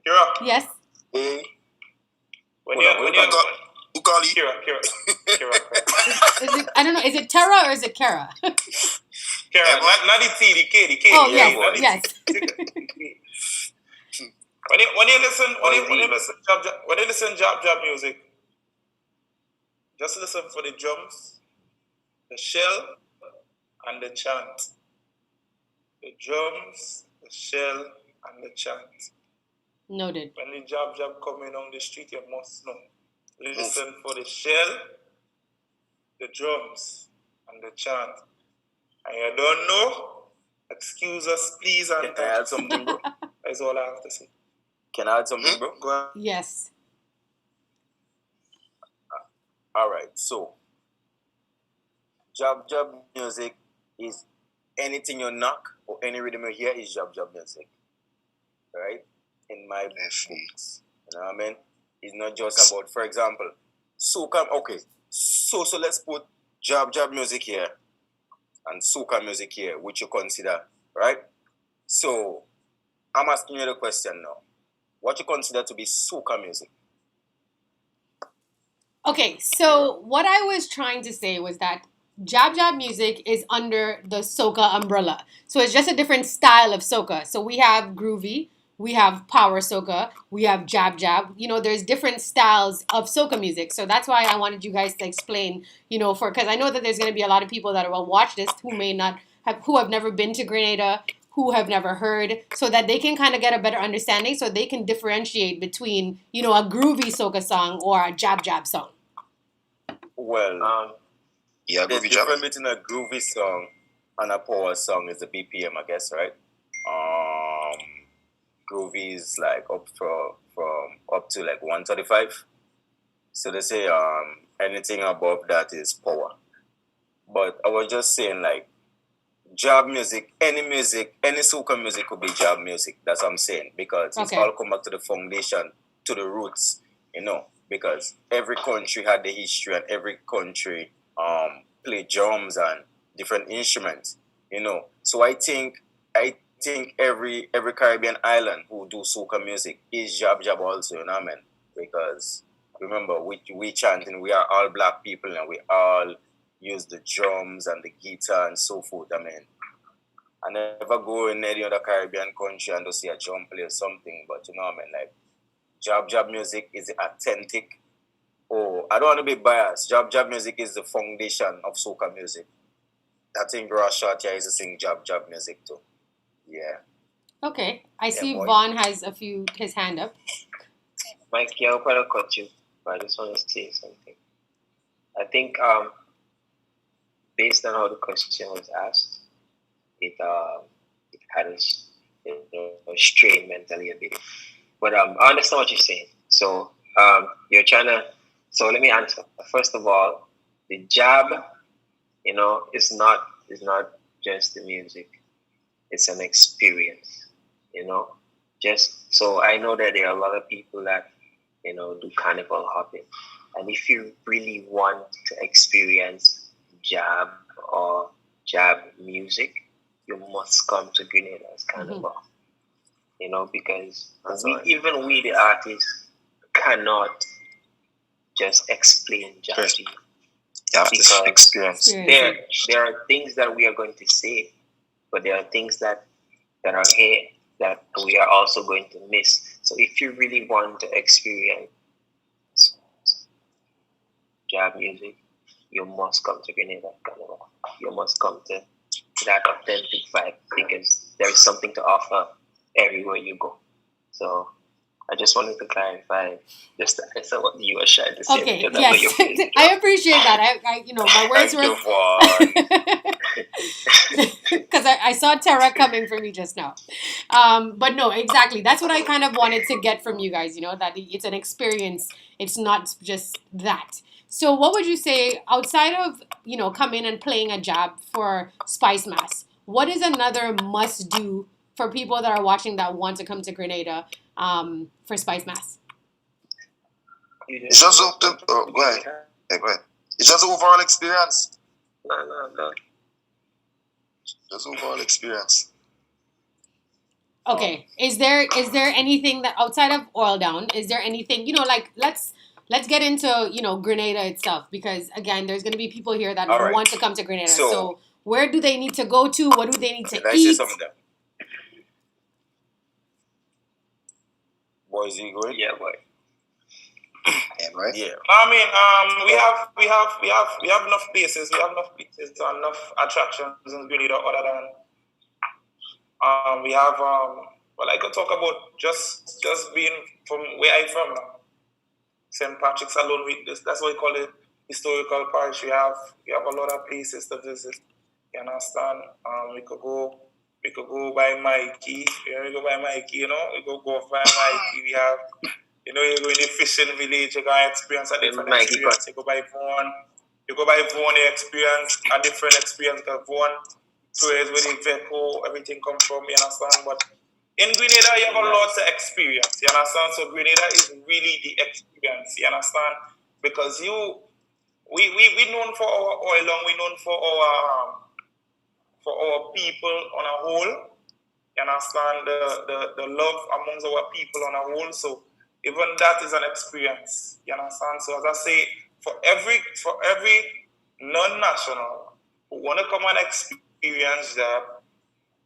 Speaker 4: Kerra,
Speaker 1: Yes.
Speaker 3: Hey,
Speaker 4: when
Speaker 6: Hold on,
Speaker 4: you
Speaker 3: who call you?
Speaker 4: Kerra,
Speaker 1: Is it, I don't know. Is it Terra or is it Kerra?
Speaker 4: Kerra, not the T, the K, the K.
Speaker 1: Oh
Speaker 6: Yeah,
Speaker 1: yes,
Speaker 6: boy.
Speaker 1: yes.
Speaker 4: When you listen jab music, just listen for the drums, the shell, and the chant. The drums, the shell, and the chant.
Speaker 1: Noted.
Speaker 4: When the jab coming on the street, you must know. Listen for the shell, the drums, and the chant. And you don't know, excuse us, please, and
Speaker 6: Can I add something, bro?
Speaker 4: that's all I have to say.
Speaker 6: Can I add something, bro?
Speaker 4: Go ahead.
Speaker 1: Yes.
Speaker 6: All right. So, jab music is anything you knock or any rhythm you hear is jab music, right? In my books, you know what I mean? It's not just about, for example, soca. Okay, so let's put jab music here and soca music here, which you consider, right? So I'm asking you the question now: what you consider to be soca music?
Speaker 1: Okay, so what I was trying to say was that jab music is under the soca umbrella. So it's just a different style of soca. So we have groovy, we have power soca, we have jab. You know, there's different styles of soca music. So that's why I wanted you guys to explain, because I know that there's going to be a lot of people that will watch this who have never been to Grenada, who have never heard, so that they can kind of get a better understanding, so they can differentiate between, a groovy soca song or a jab song.
Speaker 6: Well,
Speaker 3: Yeah,
Speaker 6: the
Speaker 3: groovy jab.
Speaker 6: difference between a groovy song and a power song is the BPM, I guess, right? Groovy is like up to like 135. So they say anything above that is power. But I was just saying, like, jab music, any soca music could be jab music. That's what I'm saying, because it's
Speaker 1: Okay.
Speaker 6: all come back to the foundation, to the roots, because every country had the history, and every country play drums and different instruments, So I think every Caribbean island who do soca music is jab also, you know what I mean? Because remember, we chanting, we are all black people, and we all use the drums and the guitar and so forth. I mean, I never go in any other Caribbean country and just see a drum play or something, but you know what I mean? Like, jab music is authentic. Oh, I don't want to be biased. Jab music is the foundation of soca music. I think Russia is to sing jab music too. Yeah.
Speaker 1: Okay, I see
Speaker 6: boy.
Speaker 1: Vaughn has his hand up.
Speaker 5: Mike, yeah, I'll probably cut you, but I just want to say something. I think based on how the question was asked, it had us strained mentally a bit. But I understand what you're saying. So you're trying to So let me answer. First of all, the jab, is not just the music. It's an experience, you know. Just so I know that there are a lot of people that do carnival hopping, and if you really want to experience jab or jab music, you must come to Grenada's Carnival. Because even we the artists cannot just explain jab to you.
Speaker 3: You have to experience.
Speaker 5: There are things that we are going to say, but there are things that are here that we are also going to miss. So if you really want to experience jab music, you must come to Grenada Carnival. You must come to that authentic vibe because there is something to offer everywhere you go. So I just wanted to clarify just to answer what you were trying to say.
Speaker 1: Okay, yes, I appreciate that. My words were because I saw Tara coming for me just now. But no, exactly. That's what I kind of wanted to get from you guys. That it's an experience. It's not just that. So, what would you say outside of coming and playing a jab for Spice Mass? What is another must do for people that are watching that want to come to Grenada for Spice Mass?
Speaker 3: It's just go ahead. Yeah, go ahead. It's just overall experience.
Speaker 5: No.
Speaker 3: Just overall experience.
Speaker 1: Okay. Is there anything that outside of Oil Down? Is there anything let's get into Grenada itself, because again, there's going to be people here that want to come to Grenada. So where do they need to go to? What do they need to eat?
Speaker 6: I say something? Boys, you good?
Speaker 5: Yeah, boy.
Speaker 3: Right?
Speaker 6: Yeah.
Speaker 4: I mean, we have enough places. We have enough places and enough attractions in Grenada other than we have well, I could talk about just being from where I'm from now. St. Patrick's alone with this. That's what we call it historical parish. We have a lot of places to visit. You understand? We could go by Mikey. We go by Mikey, we go by Mikey. We have you go in the fishing village, you can experience a different experience. You go by Vaughan, you experience a different experience because Vaughan, so is where the vehicle, everything come from, you understand? But in Grenada, you have a lot to experience, you understand? So Grenada is really the experience, you understand? Because we known for our oil, and we known for our people on a whole, you understand? The love amongst our people on a whole, so even that is an experience, you understand? So as I say, for every non-national who want to come and experience that,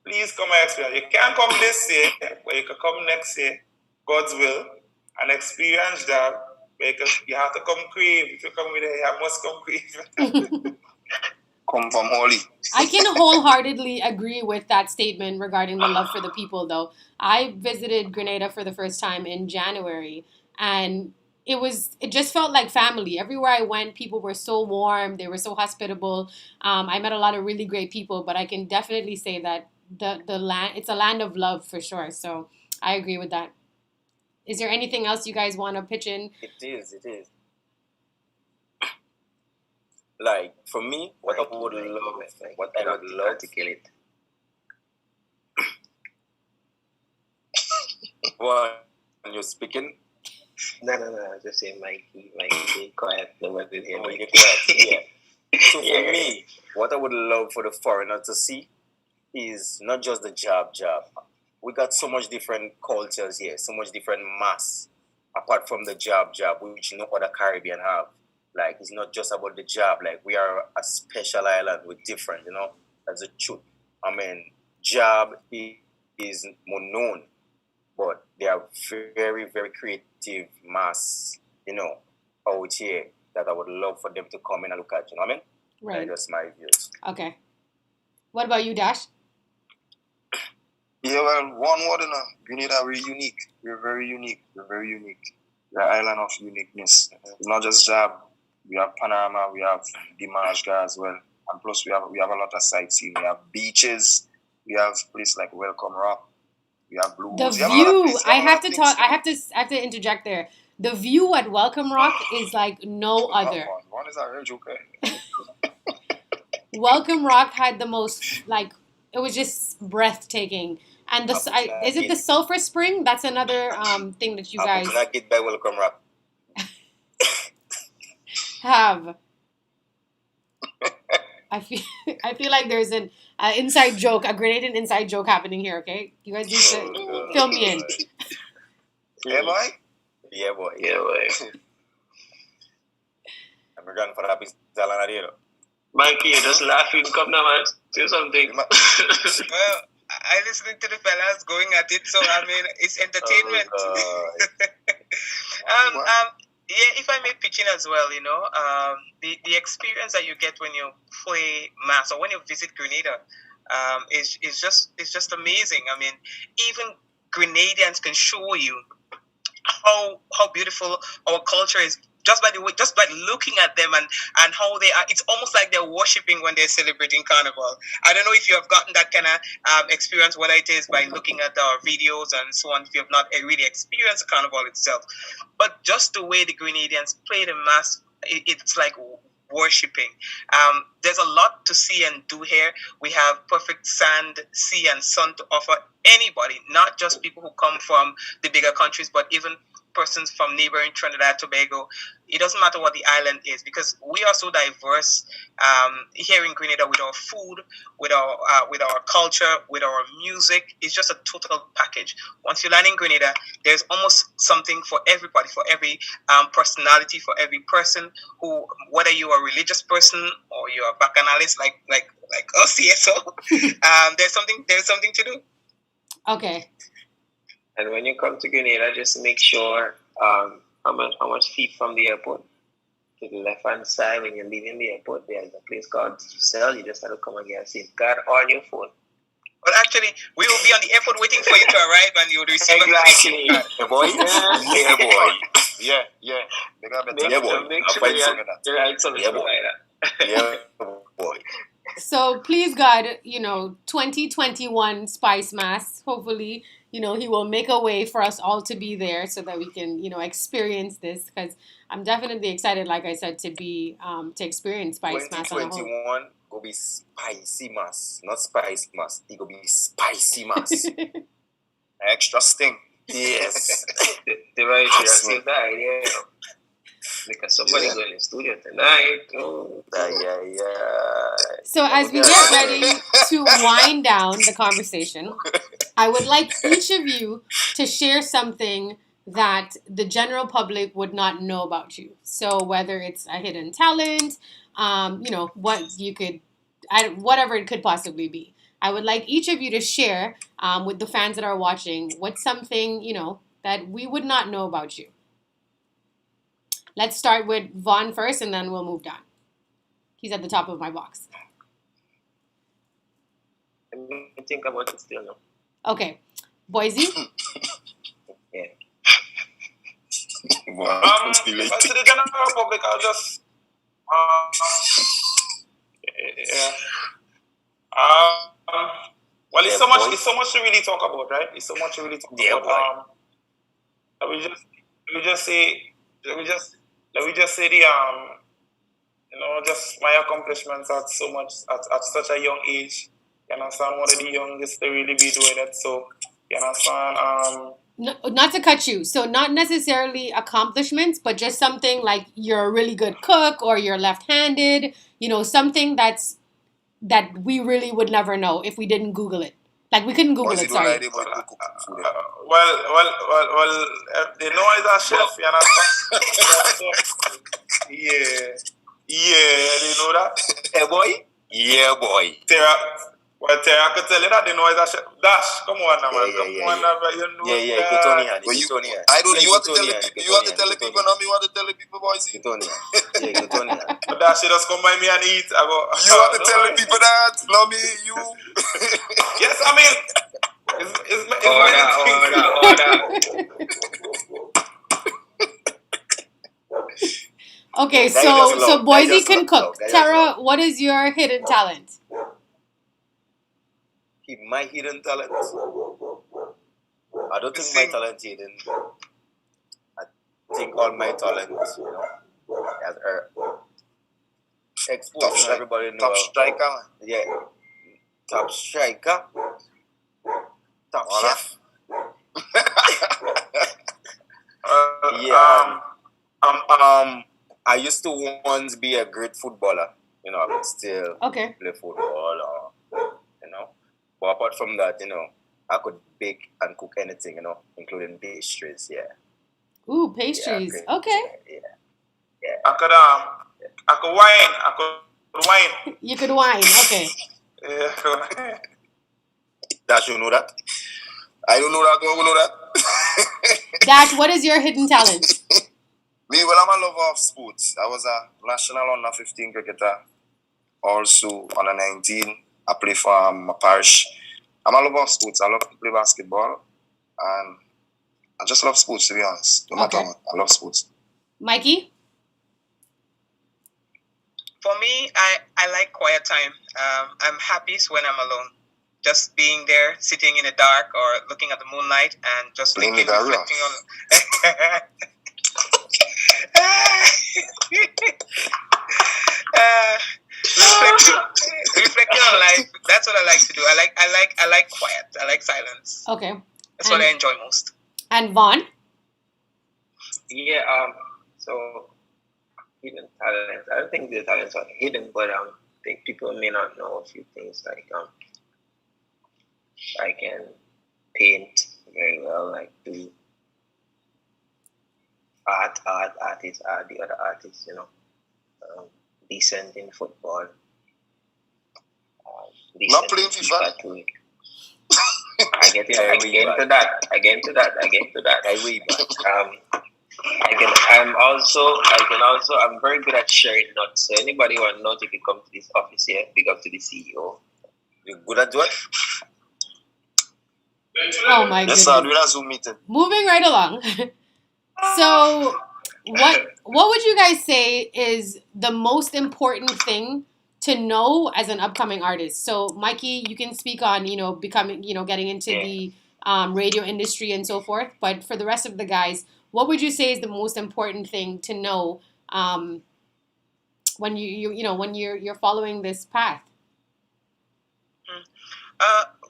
Speaker 4: please come and experience. You can't come this year, but you can come next year, God's will, and experience that. Because you have to come crave. If you come with it, you must come crave.
Speaker 3: Come from Holy.
Speaker 1: I can wholeheartedly agree with that statement regarding the love for the people, though. I visited Grenada for the first time in January, and it just felt like family. Everywhere I went, people were so warm. They were so hospitable. I met a lot of really great people, but I can definitely say that the land, it's a land of love for sure. So I agree with that. Is there anything else you guys want to pitch in?
Speaker 6: It is. Like, for me, what I would love
Speaker 5: to kill it.
Speaker 6: What, when you're speaking?
Speaker 5: No, just say Mikey, quiet, nobody will hear me.
Speaker 6: Yeah. So for me, what I would love for the foreigner to see is not just the jab. We got so much different cultures here, so much different mass, apart from the jab, which no other Caribbean have. Like, it's not just about the jab. Like, we are a special island with different, that's the truth. I mean, jab is more known, but they are very, very creative mass, out here that I would love for them to come in and look at, you know what I mean?
Speaker 1: Right.
Speaker 6: That's my views.
Speaker 1: Okay. What about you, Dash?
Speaker 3: Yeah, well, one word, Grenada, we're unique. We're very unique. We're an island of uniqueness. It's not just jab. We have Panorama, we have Dimashga as well. And plus we have a lot of sightseeing. We have beaches, we have places like Welcome Rock, we have Blue
Speaker 1: The
Speaker 3: Woods.
Speaker 1: view. I have to interject there. The view at Welcome Rock is like no other.
Speaker 3: One is a real joker.
Speaker 1: Welcome Rock had the most, like, it was just breathtaking. And is it the Sulphur Spring? That's another thing that you guys
Speaker 6: not get by Welcome Rock.
Speaker 1: have. I feel like there's an inside joke, a Grenadian inside joke happening here. Okay, you guys need to fill me in.
Speaker 3: Yeah, boy.
Speaker 5: Yeah, boy.
Speaker 6: I'm going for that business.
Speaker 5: Mikey, you're just laughing. Come now, man. Say something.
Speaker 2: Well, I listening to the fellas going at it, so I mean, it's entertainment. Yeah, if I may pitch in as well, the experience that you get when you play mass or when you visit Grenada, is just amazing. I mean, even Grenadians can show you how beautiful our culture is just by looking at them and how they are. It's almost like they're worshiping when they're celebrating Carnival. I don't know if you have gotten that kind of experience, whether it is by looking at our videos and so on, if you have not really experienced Carnival itself. But just the way the Grenadians play the mass, it's like worshipping. There's a lot to see and do here. We have perfect sand, sea, and sun to offer anybody, not just people who come from the bigger countries, but even persons from neighboring Trinidad and Tobago. It doesn't matter what the island is, because we are so diverse here in Grenada, with our food, with our culture, with our music. It's just a total package. Once you land in Grenada, there's almost something for everybody, for every personality, for every person who, whether you're a religious person or you're a bacchanalist like us here. So there's something to do.
Speaker 1: Okay.
Speaker 5: And when you come to Grenada, just make sure how much feet from the airport to the left hand side. When you're leaving the airport, there's a place called Digicel. You just have to come and get a SIM card on your phone.
Speaker 2: Well, actually, we will be on the airport waiting for you to arrive, and you will receive
Speaker 5: exactly.
Speaker 6: Yeah, boy. Yeah, boy. Yeah.
Speaker 5: Make sure you're right service provider.
Speaker 6: Yeah, boy.
Speaker 1: So please God, 2021 Spice Mass, hopefully, he will make a way for us all to be there so that we can, experience this, because I'm definitely excited, like I said, to be to experience Spice Mass.
Speaker 6: 2021 go be spicy mass, not spice mass. It go be spicy mass.
Speaker 3: Extra sting.
Speaker 6: Yes.
Speaker 5: The right say that, yeah. Because somebody's going in the studio tonight. Oh.
Speaker 6: Yeah.
Speaker 1: So as we get ready to wind down the conversation, I would like each of you to share something that the general public would not know about you. So whether it's a hidden talent, what you could, whatever it could possibly be. I would like each of you to share with the fans that are watching what's something, that we would not know about you. Let's start with Vaughn first, and then we'll move down. He's at the top of my box.
Speaker 5: Let me think about it still now.
Speaker 1: Okay. Boise?
Speaker 5: Yeah.
Speaker 4: To the general public, I'll just... well, it's so much to really talk about, right? It's so much to really talk about. Let me just say the just my accomplishments at such a young age. You understand? One of the youngest to really be doing it. So you understand?
Speaker 1: No, not to cut you. So not necessarily accomplishments, but just something like you're a really good cook or you're left-handed. Something that we really would never know if we didn't Google it. Like we couldn't Google it. Sorry.
Speaker 4: Well. They know he's a chef. You understand? Yeah. They know that.
Speaker 6: Hey, boy. Yeah, boy.
Speaker 4: Terra could tell you that they know he's a chef. Dash, come on now, man.
Speaker 6: Yeah. I don't. You want to tell the people? You want to tell the people? No, me want to tell the people, boys.
Speaker 4: Dash, you just come by me and eat.
Speaker 6: You want to tell the people that? No, me, you.
Speaker 4: Yes, I mean.
Speaker 1: Okay, so Boise can cook. Tara, what is your hidden talent?
Speaker 6: My hidden talent. I don't think my talent hidden. I think all my talent, as exposed, everybody know.
Speaker 3: Top striker, man.
Speaker 6: Yeah, top striker, top
Speaker 3: Voilà.
Speaker 6: chef. Yeah. I used to once be a great footballer. I could still
Speaker 1: Okay.
Speaker 6: play football, But apart from that, I could bake and cook anything, including pastries. Yeah.
Speaker 1: Ooh, pastries.
Speaker 6: Yeah,
Speaker 1: Okay.
Speaker 6: Yeah.
Speaker 4: I could wine.
Speaker 1: You could wine. Okay.
Speaker 4: Yeah.
Speaker 3: Dash, you know that? I don't know that. Who know that?
Speaker 1: Dash, what is your hidden talent?
Speaker 3: Me, well, I'm a lover of sports. I was a national under 15 cricketer, also under 19. I play for my parish. I'm a lover of sports. I love to play basketball, and I just love sports, to be honest. No matter what, I love sports.
Speaker 1: Mikey?
Speaker 2: For me, I like quiet time. I'm happiest when I'm alone. Just being there, sitting in the dark or looking at the moonlight and just thinking, reflecting on... reflecting on life. That's what I like to do. I like quiet. I like silence.
Speaker 1: Okay.
Speaker 2: That's what I enjoy most.
Speaker 1: And Vaughn?
Speaker 5: Yeah, so hidden talents. I don't think the talents are hidden, but I think people may not know a few things like I can paint very well, like do artists, the other artists, decent in football.
Speaker 3: Not playing FIFA.
Speaker 5: I get into that. I'm very good at sharing nuts. So anybody who wants nuts, you can come to this office here, big up to the CEO.
Speaker 6: You're good at what?
Speaker 1: Oh my goodness.
Speaker 3: Yes, sir. Doing a Zoom meeting.
Speaker 1: Moving right along. So, what would you guys say is the most important thing to know as an upcoming artist? So, Mikey, you can speak on, becoming, getting into the radio industry and so forth. But for the rest of the guys, what would you say is the most important thing to know when when you're following this path?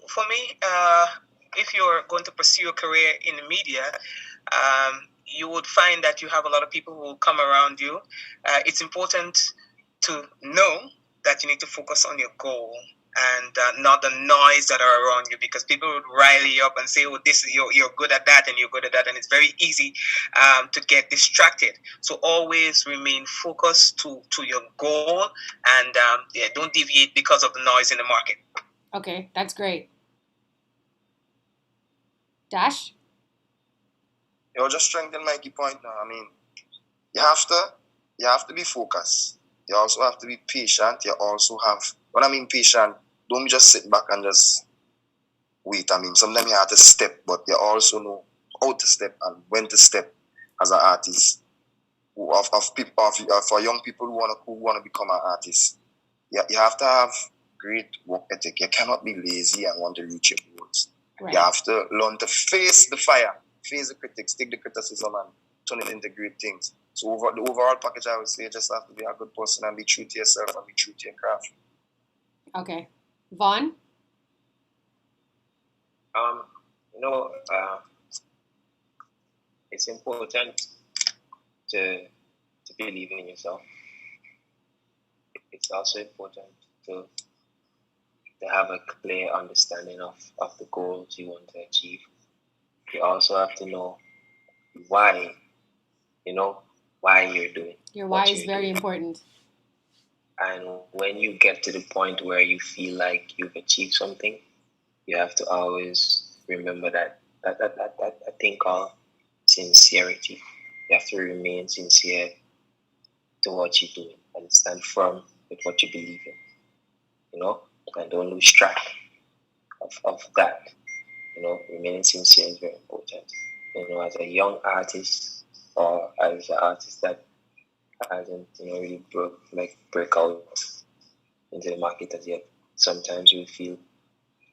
Speaker 2: For me, if you're going to pursue a career in the media, you would find that you have a lot of people who will come around you. It's important to know that you need to focus on your goal and not the noise that are around you, because people would rile you up and say, "Oh, this is you're good at that, and you're good at that," and it's very easy to get distracted. So always remain focused to your goal, and don't deviate because of the noise in the market.
Speaker 1: Okay, that's great. Dash?
Speaker 3: Just strengthen Mikey's point now. I mean, you have to be focused. You also have to be patient. You also have, when I mean patient, don't just sit back and just wait. I mean, sometimes you have to step, but you also know how to step and when to step as an artist. For young people who want to become an artist, you have to have great work ethic. You cannot be lazy and want to reach your goals. Right. You have to learn to face the fire, face the critics, take the criticism and turn it into great things. So the overall package, I would say, you just have to be a good person and be true to yourself and be true to your craft.
Speaker 1: Okay. Vaughn?
Speaker 5: It's important to believe in yourself. It's also important to have a clear understanding of the goals you want to achieve. You also have to know why you're doing.
Speaker 1: Your why is very important.
Speaker 5: And when you get to the point where you feel like you've achieved something, you have to always remember that thing called sincerity. You have to remain sincere to what you're doing and stand firm with what you believe in. And don't lose track of that. Remaining sincere is very important. As a young artist or as an artist that hasn't really break out into the market as yet, sometimes you feel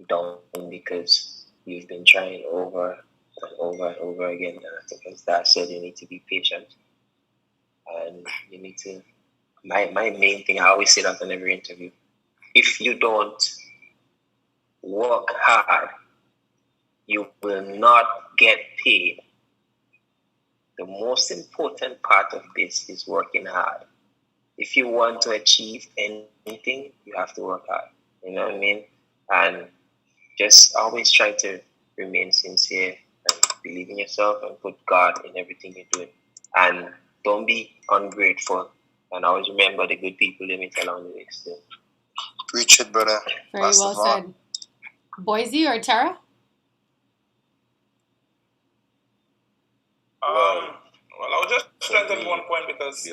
Speaker 5: down because you've been trying over and over again. And I think, as Dad said, you need to be patient, and you need to. My main thing, I always say that in every interview: if you don't work hard, you will not get paid. The most important part of this is working hard. If you want to achieve anything, you have to work hard. You know what I mean? And just always try to remain sincere and believe in yourself and put God in everything you're doing. And don't be ungrateful. And always remember the good people let me tell on the way still.
Speaker 3: Preach it, brother.
Speaker 1: Very well said. Boise or Tara?
Speaker 4: Well, I'll just strengthen one point because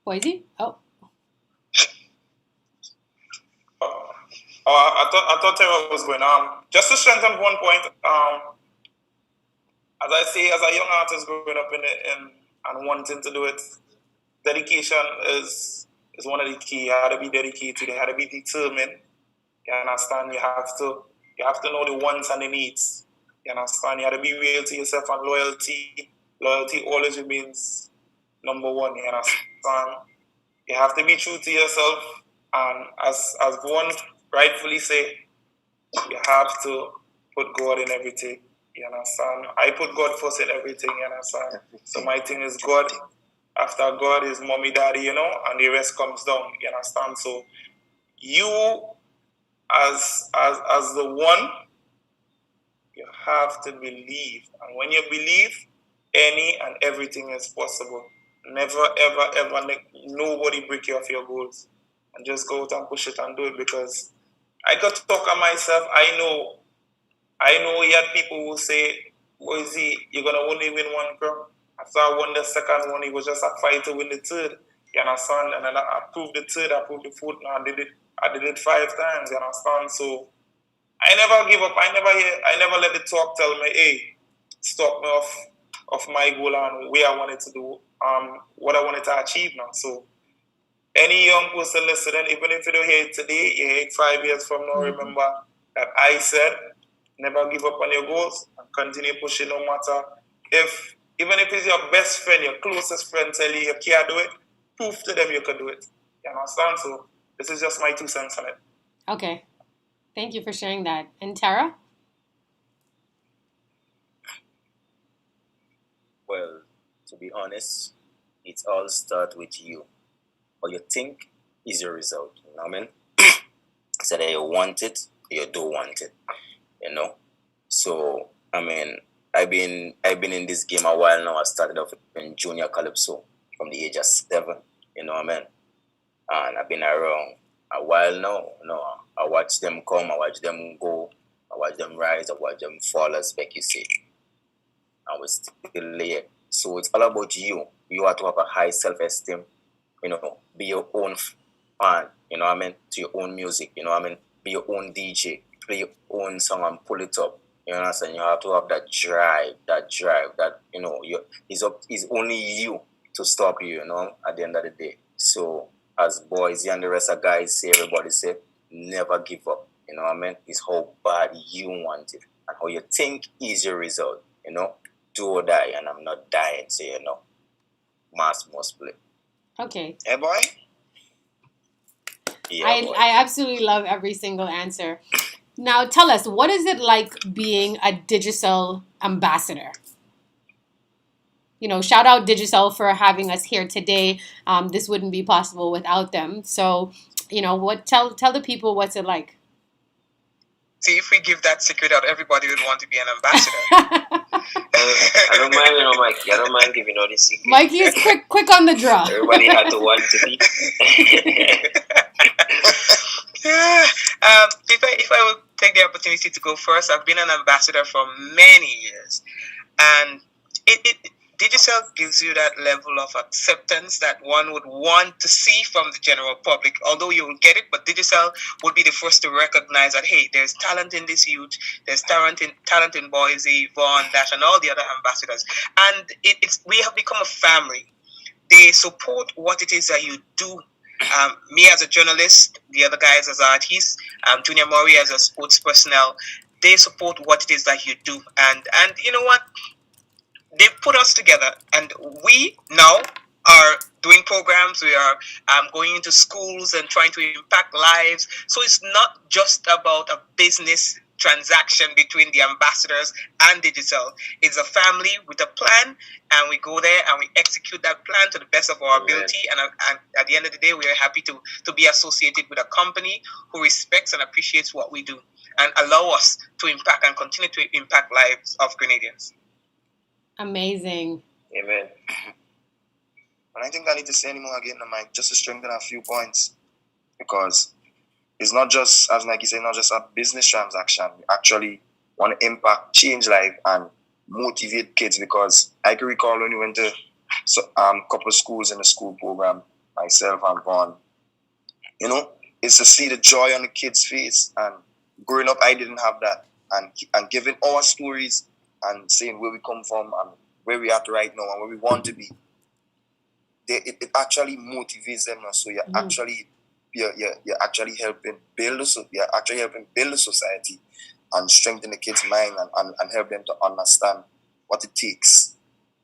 Speaker 1: Boise? Oh.
Speaker 4: I thought Tara was going. Just to strengthen one point. As I say, as a young artist growing up in and wanting to do it, dedication is one of the key. You have to be dedicated. You have to be determined. You understand? You have to know the wants and the needs. You understand? You have to be real to yourself, and loyalty always remains number one. You understand? You have to be true to yourself, and as one rightfully say, you have to put God in everything. You understand? I put God first in everything. You understand? So my thing is God. After God is mommy, daddy, and the rest comes down. You understand? So you, as the one, you have to believe, and when you believe, any and everything is possible. Never, ever, ever let nobody break you off your goals, and just go out and push it and do it. Because I got to talk on myself. I know he had people who say, Boise, you're going to only win one crown. After I won the second one, it was just a fight to win the third. You understand? And then I proved the third, I proved the fourth, and I did it 5 times. You understand? So I never give up. I never let the talk tell me, hey, stop me off my goal and where I wanted to do, what I wanted to achieve now. So any young person listening, even if you don't hear it today, you hear it 5 years from now, remember that I said, never give up on your goals and continue pushing no matter even if it's your best friend, your closest friend tell you can't do it, prove to them you can do it. You understand? So this is just my 2 cents on it.
Speaker 1: Okay. Thank you for sharing that. And Tara?
Speaker 6: Well, to be honest, it all starts with you. What you think is your result. You know what I mean? So that you want it, you do want it. So I mean, I've been in this game a while now. I started off in junior calypso from the age of 7. You know what I mean? And I've been around a while now. I watch them come, I watch them go, I watch them rise, I watch them fall, as you say. And we're still there. So it's all about you. You have to have a high self-esteem. Be your own fan. You know what I mean? To your own music. You know what I mean? Be your own DJ. Play your own song and pull it up. You understand? You have to have that drive. That it's only you to stop you. At the end of the day. So as boys and the rest of guys say, everybody say, never give up. You know what I mean? It's how bad you want it and how you think is your result. Do or die, and I'm not dying. So mass must play.
Speaker 1: Okay.
Speaker 3: Hey, boy.
Speaker 6: Yeah,
Speaker 1: I absolutely love every single answer. Now, tell us, what is it like being a Digicel ambassador? Shout out Digicel for having us here today. This wouldn't be possible without them. So, tell the people what's it like.
Speaker 2: See, if we give that secret out, everybody would want to be an ambassador.
Speaker 5: I don't mind, Mikey. I don't mind giving all the secrets.
Speaker 1: Mikey is quick on the draw.
Speaker 5: Everybody had to want to be.
Speaker 2: If I would take the opportunity to go first, I've been an ambassador for many years, and Digicel gives you that level of acceptance that one would want to see from the general public. Although you will get it, but Digicel would be the first to recognize that, hey, there's talent in this youth, there's talent in Boise, Vaughn, Dash, and all the other ambassadors. And we have become a family. They support what it is that you do. Me as a journalist, the other guys as artists, Junior Maury as a sports personnel. They support what it is that you do, and you know what? They put us together, and we now are doing programs. We are going into schools and trying to impact lives. So it's not just about a business transaction between the ambassadors and Digicel. It's a family with a plan, and we go there and we execute that plan to the best of our ability. And at the end of the day, we are happy to be associated with a company who respects and appreciates what we do and allow us to impact and continue to impact lives of Grenadians.
Speaker 1: Amazing.
Speaker 5: Amen.
Speaker 3: And I think I need to say anymore again, Mike, just to strengthen a few points. Because it's not just, as Nike said, not just a business transaction. We actually want to impact, change life, and motivate kids. Because I can recall when we went to a couple of schools in the school program, myself and Vaughn, you know, it's to see the joy on the kids' face. And growing up, I didn't have that. And giving our stories and saying where we come from and where we are right now and where we want to be, it actually motivates them. So you're actually helping build the society and strengthen the kids' mind and help them to understand what it takes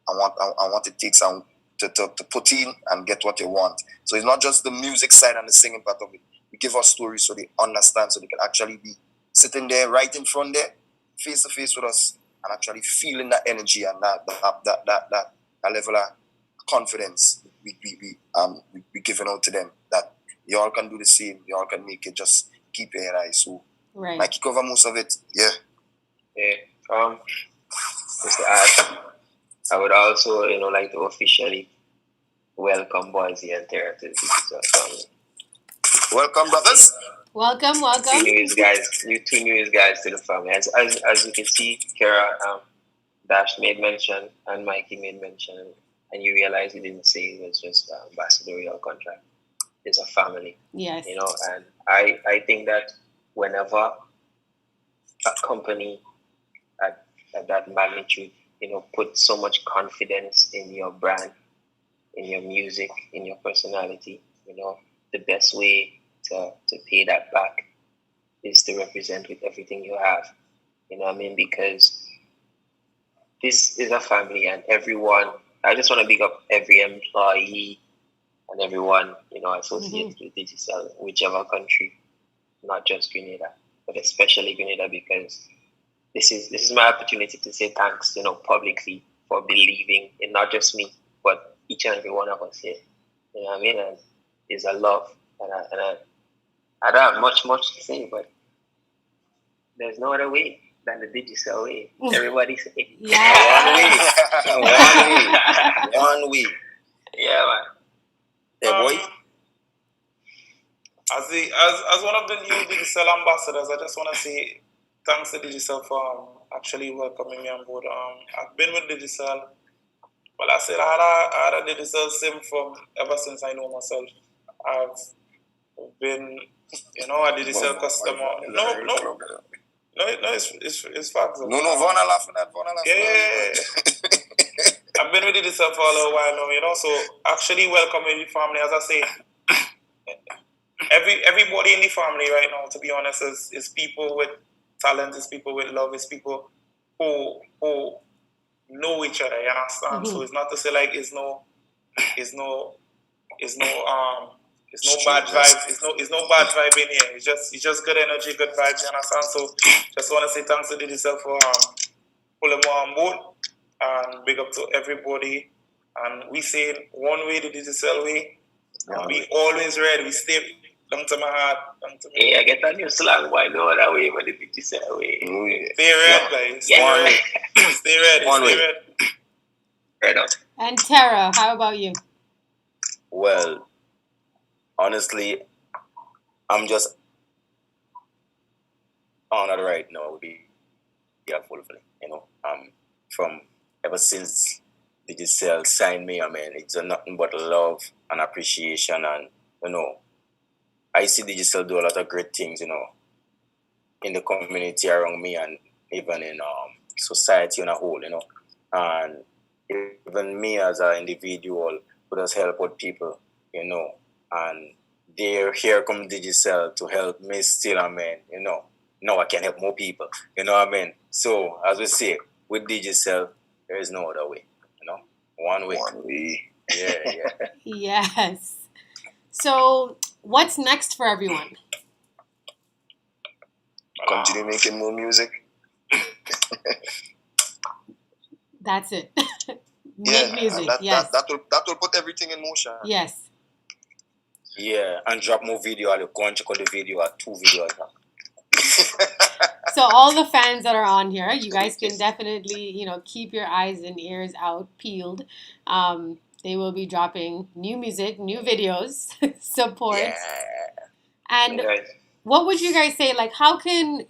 Speaker 3: and what it takes and to put in and get what they want. So it's not just the music side and the singing part of it. We give us stories so they understand, so they can actually be sitting there right in front there, face to face with us, and actually feeling that energy and that level of confidence we giving out to them, that y'all can do the same, y'all can make it, just keep your head high. So Mikey cover most of it. Yeah.
Speaker 5: Just to add, I would also, like to officially welcome Boise and Terra to the family.
Speaker 3: Welcome, brothers.
Speaker 1: Welcome.
Speaker 5: Two newest guys to the family. As you can see, Kerra Dash made mention and Mikey made mention, and you realize he didn't say it was just an ambassadorial contract. It's a family.
Speaker 1: Yes.
Speaker 5: And I think that whenever a company at that magnitude, put so much confidence in your brand, in your music, in your personality, the best way to pay that back is to represent with everything you have. You know what I mean? Because this is a family, and everyone, I just want to big up every employee and everyone, associated with Digicel, whichever country, not just Grenada, but especially Grenada, because this is my opportunity to say thanks, publicly, for believing in not just me, but each and every one of us here. You know what I mean? And it's a love, and I don't have much to say, but there's no other way than the Digicel way. Everybody say,
Speaker 3: One way.
Speaker 5: Yeah, man.
Speaker 3: Yeah, boy.
Speaker 4: As one of the new Digicel ambassadors, I just want to say thanks to Digicel for actually welcoming me on board. I've been with Digicel. Well, I said I had a Digicel sim from ever since I know myself. I've been, a Digicel customer. No, it's facts.
Speaker 3: No, Vaughn laughing at.
Speaker 4: Yeah. I've been with Digicel for a little while now, so actually welcoming the family, as I say, everybody in the family right now, to be honest, is people with talent, is people with love, is people who know each other, you understand? So it's not to say like it's no bad vibes. It's no bad vibe in here. It's just good energy, good vibes, you understand? So just want to say thanks to Digicel for pulling me on board, and big up to everybody. And we say one way, the Digicel way. And we always ready. We stay down to my heart.
Speaker 5: I get a new slang, boy. No other way but the Digicel way.
Speaker 4: Stay ready, guys. Stay ready.
Speaker 5: Right on.
Speaker 1: And Terra, how about you?
Speaker 6: Well, honestly, I'm just honored right now to be here fully, from ever since Digicel signed me, it's nothing but love and appreciation, and I see Digicel do a lot of great things, in the community around me and even in society on a whole, and even me as an individual who does help with people, and there, here come Digicel to help me still, I mean, now I can help more people, you know what I mean? So, as we say, with Digicel, there is no other way, one way.
Speaker 3: One way.
Speaker 6: Yeah.
Speaker 1: Yes. So, what's next for everyone?
Speaker 3: Continue making more music.
Speaker 1: That's it. Make music. Yes.
Speaker 3: That will put everything in motion.
Speaker 1: Yes.
Speaker 6: Yeah, and drop more video. I'll go and check out the video at 2 videos now.
Speaker 1: So all the fans that are on here, you guys can definitely, keep your eyes and ears out peeled. They will be dropping new music, new videos, support.
Speaker 6: Yeah.
Speaker 1: And what would you guys say? Like, how can,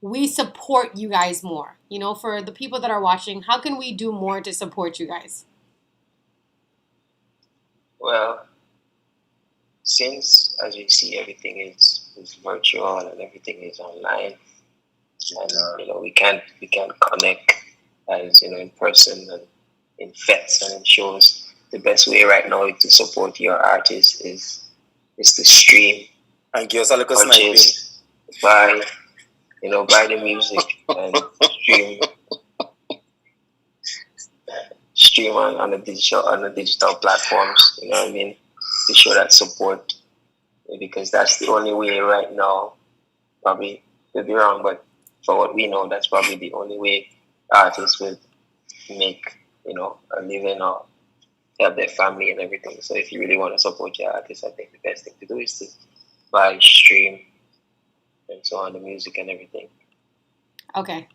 Speaker 1: we support you guys more? For the people that are watching, how can we do more to support you guys?
Speaker 5: Well, since, as you see, everything is virtual and everything is online, and we can't connect as in person and in fests and in shows. The best way right now to support your artist is to stream
Speaker 6: and give us a little sniping.
Speaker 5: Buy the music and stream on the digital platforms. You know what I mean? To show that support, because that's the only way right now. Probably could be wrong, but for what we know, that's probably the only way artists will make a living or help their family and everything. So if you really want to support your artist, I think the best thing to do is to buy, stream, and so on, the music and everything.
Speaker 1: Okay.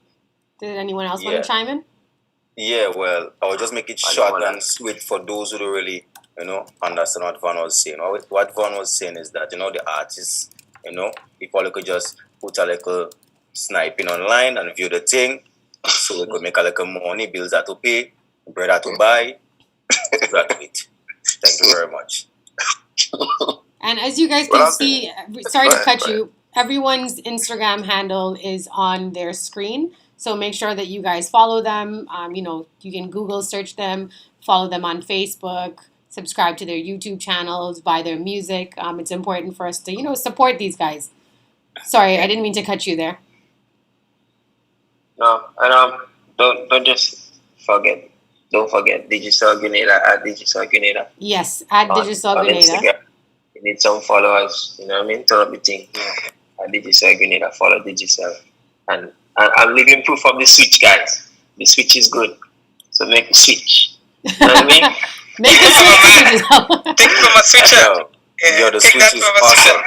Speaker 1: Did anyone else want to chime in?
Speaker 6: Yeah, well, I'll just make it short and sweet for those who don't really, understand what Van was saying. What Van was saying is that, the artists, if all could just put a little sniping online and view the thing, so we could make a little money, bills that to pay, bread that to buy, that to eat. Thank you very much.
Speaker 1: And as you guys can see, sorry to cut you, everyone's Instagram handle is on their screen. So make sure that you guys follow them. You can Google search them, follow them on Facebook, subscribe to their YouTube channels, buy their music. It's important for us to, support these guys. Sorry, I didn't mean to cut you there.
Speaker 5: No, and don't forget Digicel Grenada at Digicel Grenada.
Speaker 1: Yes, at Digicel Grenada.
Speaker 5: You need some followers, you know what I mean? Turn up the thing. At Digicel Grenada, follow Digicel. And I'm living proof of the switch, guys. The switch is good. So make the switch. You know what I mean?
Speaker 1: Make the switch.
Speaker 2: Take from a switcher.
Speaker 6: The switch is awesome.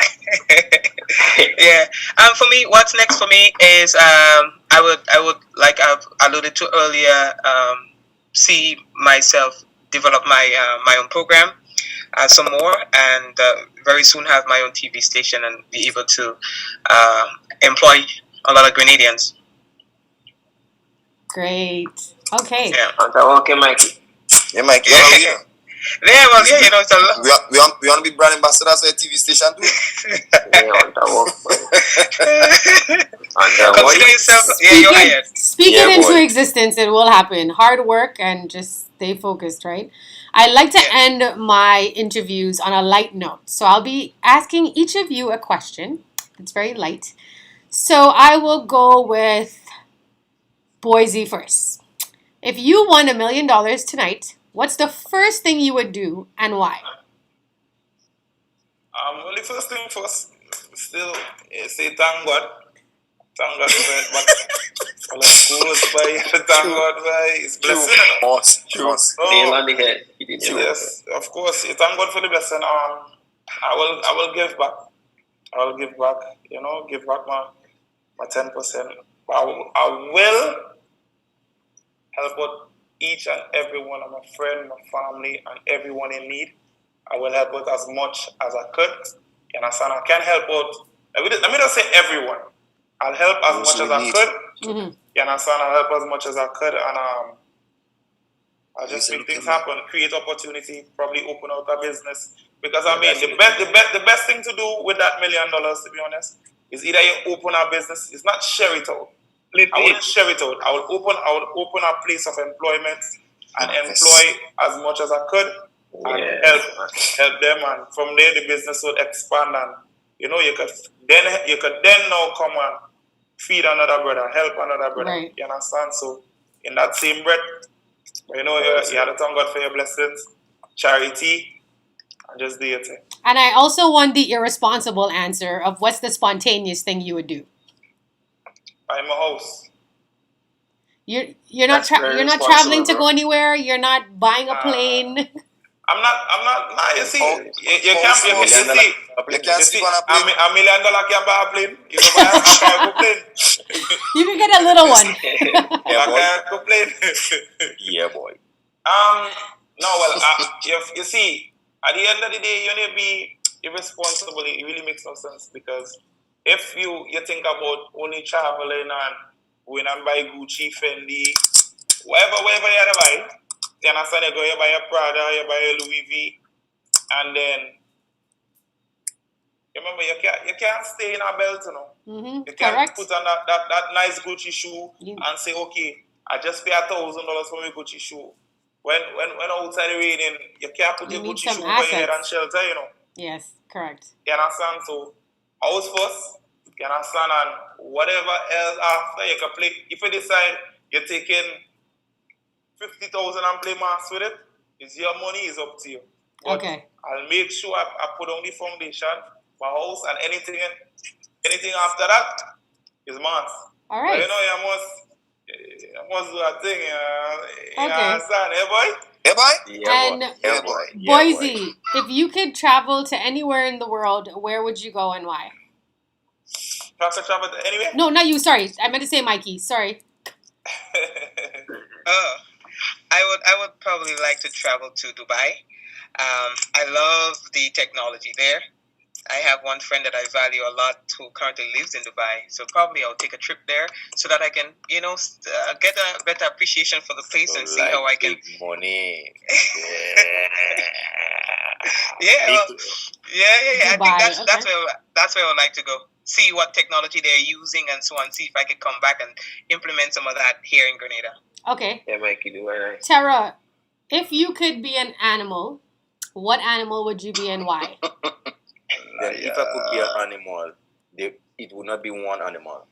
Speaker 2: Yeah. For me, what's next for me is I would like I've alluded to earlier, see myself develop my own program some more, and very soon have my own TV station and be able to employ a lot of Grenadians.
Speaker 1: Great. Okay.
Speaker 2: Yeah.
Speaker 5: Okay, Mikey.
Speaker 3: Yeah, Mikey.
Speaker 2: Yeah, well, it's a lot.
Speaker 3: We want to be brand ambassadors for a TV station too.
Speaker 2: Consider yourself. You're hired.
Speaker 1: Speak it into existence. It will happen. Hard work and just stay focused, right? I like to end my interviews on a light note. So I'll be asking each of you a question. It's very light. So I will go with Boise first. If you won $1 million tonight, what's the first thing you would do and why?
Speaker 4: Well, the first thing first, still say thank God. Thank God for it, but well, of course, thank God for His blessing.
Speaker 5: Nail on the head.
Speaker 4: Yes, of course. Thank God for the blessing. I will give back. I will give back. Give back my 10%. I will help out each and every one of my friends, my family, and everyone in need. I will help out as much as I could. You understand? I can't help out. Let me not say everyone. I'll help as much as I could.
Speaker 1: Mm-hmm.
Speaker 4: You understand? I'll help as much as I could, and I'll just make things happen, create opportunity, probably open out a business. Because the best thing to do with that $1 million, to be honest, is either you open a business. It's not share it out. I wouldn't share it out. I would open a place of employment and employ as much as I could. and
Speaker 5: Yeah.
Speaker 4: help them, and from there the business would expand, and you could then now come and feed another brother, help another brother.
Speaker 1: Right.
Speaker 4: You understand? So in that same breath, you have to thank God for your blessings, charity, and just do your thing.
Speaker 1: And I also want the irresponsible answer of what's the spontaneous thing you would do.
Speaker 4: Buy my house.
Speaker 1: You're not
Speaker 3: That's very
Speaker 1: you're not
Speaker 3: responsible,
Speaker 1: traveling to
Speaker 3: bro.
Speaker 1: go anywhere. You're not buying a plane.
Speaker 4: I'm not. Nah, you see,
Speaker 3: Oh,
Speaker 4: you can't. You
Speaker 3: $1
Speaker 4: see,
Speaker 3: million. You
Speaker 4: you
Speaker 3: can't
Speaker 4: see,
Speaker 3: sleep on a plane.
Speaker 4: $1 million can buy a plane. You can buy a cargo plane.
Speaker 1: You can get a little one.
Speaker 6: Yeah,
Speaker 4: A
Speaker 6: boy.
Speaker 4: cargo plane.
Speaker 6: Yeah, boy.
Speaker 4: No, well, you see, at the end of the day, you need to be irresponsible. It really makes no sense, because if you think about only traveling and going and buy Gucci, Fendi, whatever you buy, you understand? You go, you buy a Prada, you buy a Louis V, and then remember you can't stay in a belt,
Speaker 1: Mm-hmm.
Speaker 4: You can't
Speaker 1: Correct.
Speaker 4: put on that nice Gucci shoe
Speaker 1: You-
Speaker 4: and say, okay, I just pay $1,000 for my Gucci shoe. When outside raining, you can't put
Speaker 1: You
Speaker 4: your
Speaker 1: need
Speaker 4: Gucci
Speaker 1: some
Speaker 4: shoe over your head and
Speaker 1: assets.
Speaker 4: shelter,
Speaker 1: Yes, correct.
Speaker 4: You understand? So house first, you understand, and whatever else after you can play. If you decide you're taking 50,000 and play mass with it, it's your money, it's up to you. But
Speaker 1: Okay.
Speaker 4: I'll make sure I put on the foundation, my house, and anything after that is mass.
Speaker 1: All
Speaker 4: But
Speaker 1: right.
Speaker 4: you must do a thing. You
Speaker 1: Okay.
Speaker 4: understand, boy?
Speaker 3: Yeah, boy.
Speaker 6: Yeah,
Speaker 1: And
Speaker 6: boy. Yeah,
Speaker 3: Yeah,
Speaker 6: boy.
Speaker 3: boy.
Speaker 6: Yeah, boy.
Speaker 1: Boise, if you could travel to anywhere in the world, where would you go and why?
Speaker 4: Travel anyway.
Speaker 1: No, not you. Sorry, I meant to say Mikey. Sorry.
Speaker 2: I would probably like to travel to Dubai. I love the technology there. I have one friend that I value a lot who currently lives in Dubai. So probably I'll take a trip there so that I can, get a better appreciation for the place and see how I can.
Speaker 6: Big money.
Speaker 2: Yeah, well, yeah. I think
Speaker 1: Dubai,
Speaker 2: that's
Speaker 1: okay.
Speaker 2: that's where I would like to go. See what technology they're using and so on. See if I could come back and implement some of that here in Grenada.
Speaker 1: Okay.
Speaker 5: Yeah, Mikey, do it.
Speaker 1: Tara, if you could be an animal, what animal would you be and why?
Speaker 6: Then if I could be an animal, it would not be one animal.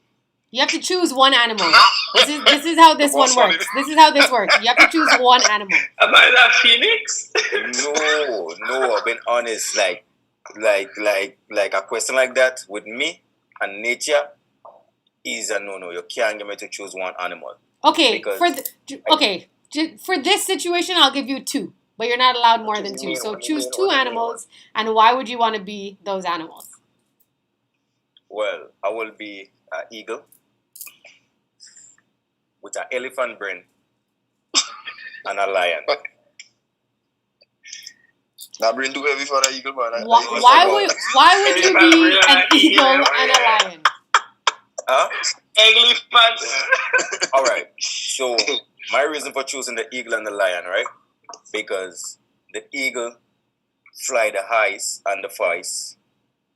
Speaker 1: You have to choose one animal. This is how this one works. This is how this works. You have to choose one animal.
Speaker 5: Am I that Phoenix?
Speaker 6: No, I've been honest. Like a question like that with me and nature is a no. You can't get me to choose one animal.
Speaker 1: Okay,
Speaker 6: Because
Speaker 1: for this situation, I'll give you two, but you're not allowed more than two. So choose two animals, and why would you want to be those animals?
Speaker 6: Well, I will be an eagle with an elephant brain and a lion.
Speaker 3: Now bring too heavy for the eagle, man.
Speaker 1: Why would you be an eagle and a lion?
Speaker 6: Huh?
Speaker 5: Elephant.
Speaker 6: All right. So my reason for choosing the eagle and the lion, right? Because the eagle fly the highest and the farthest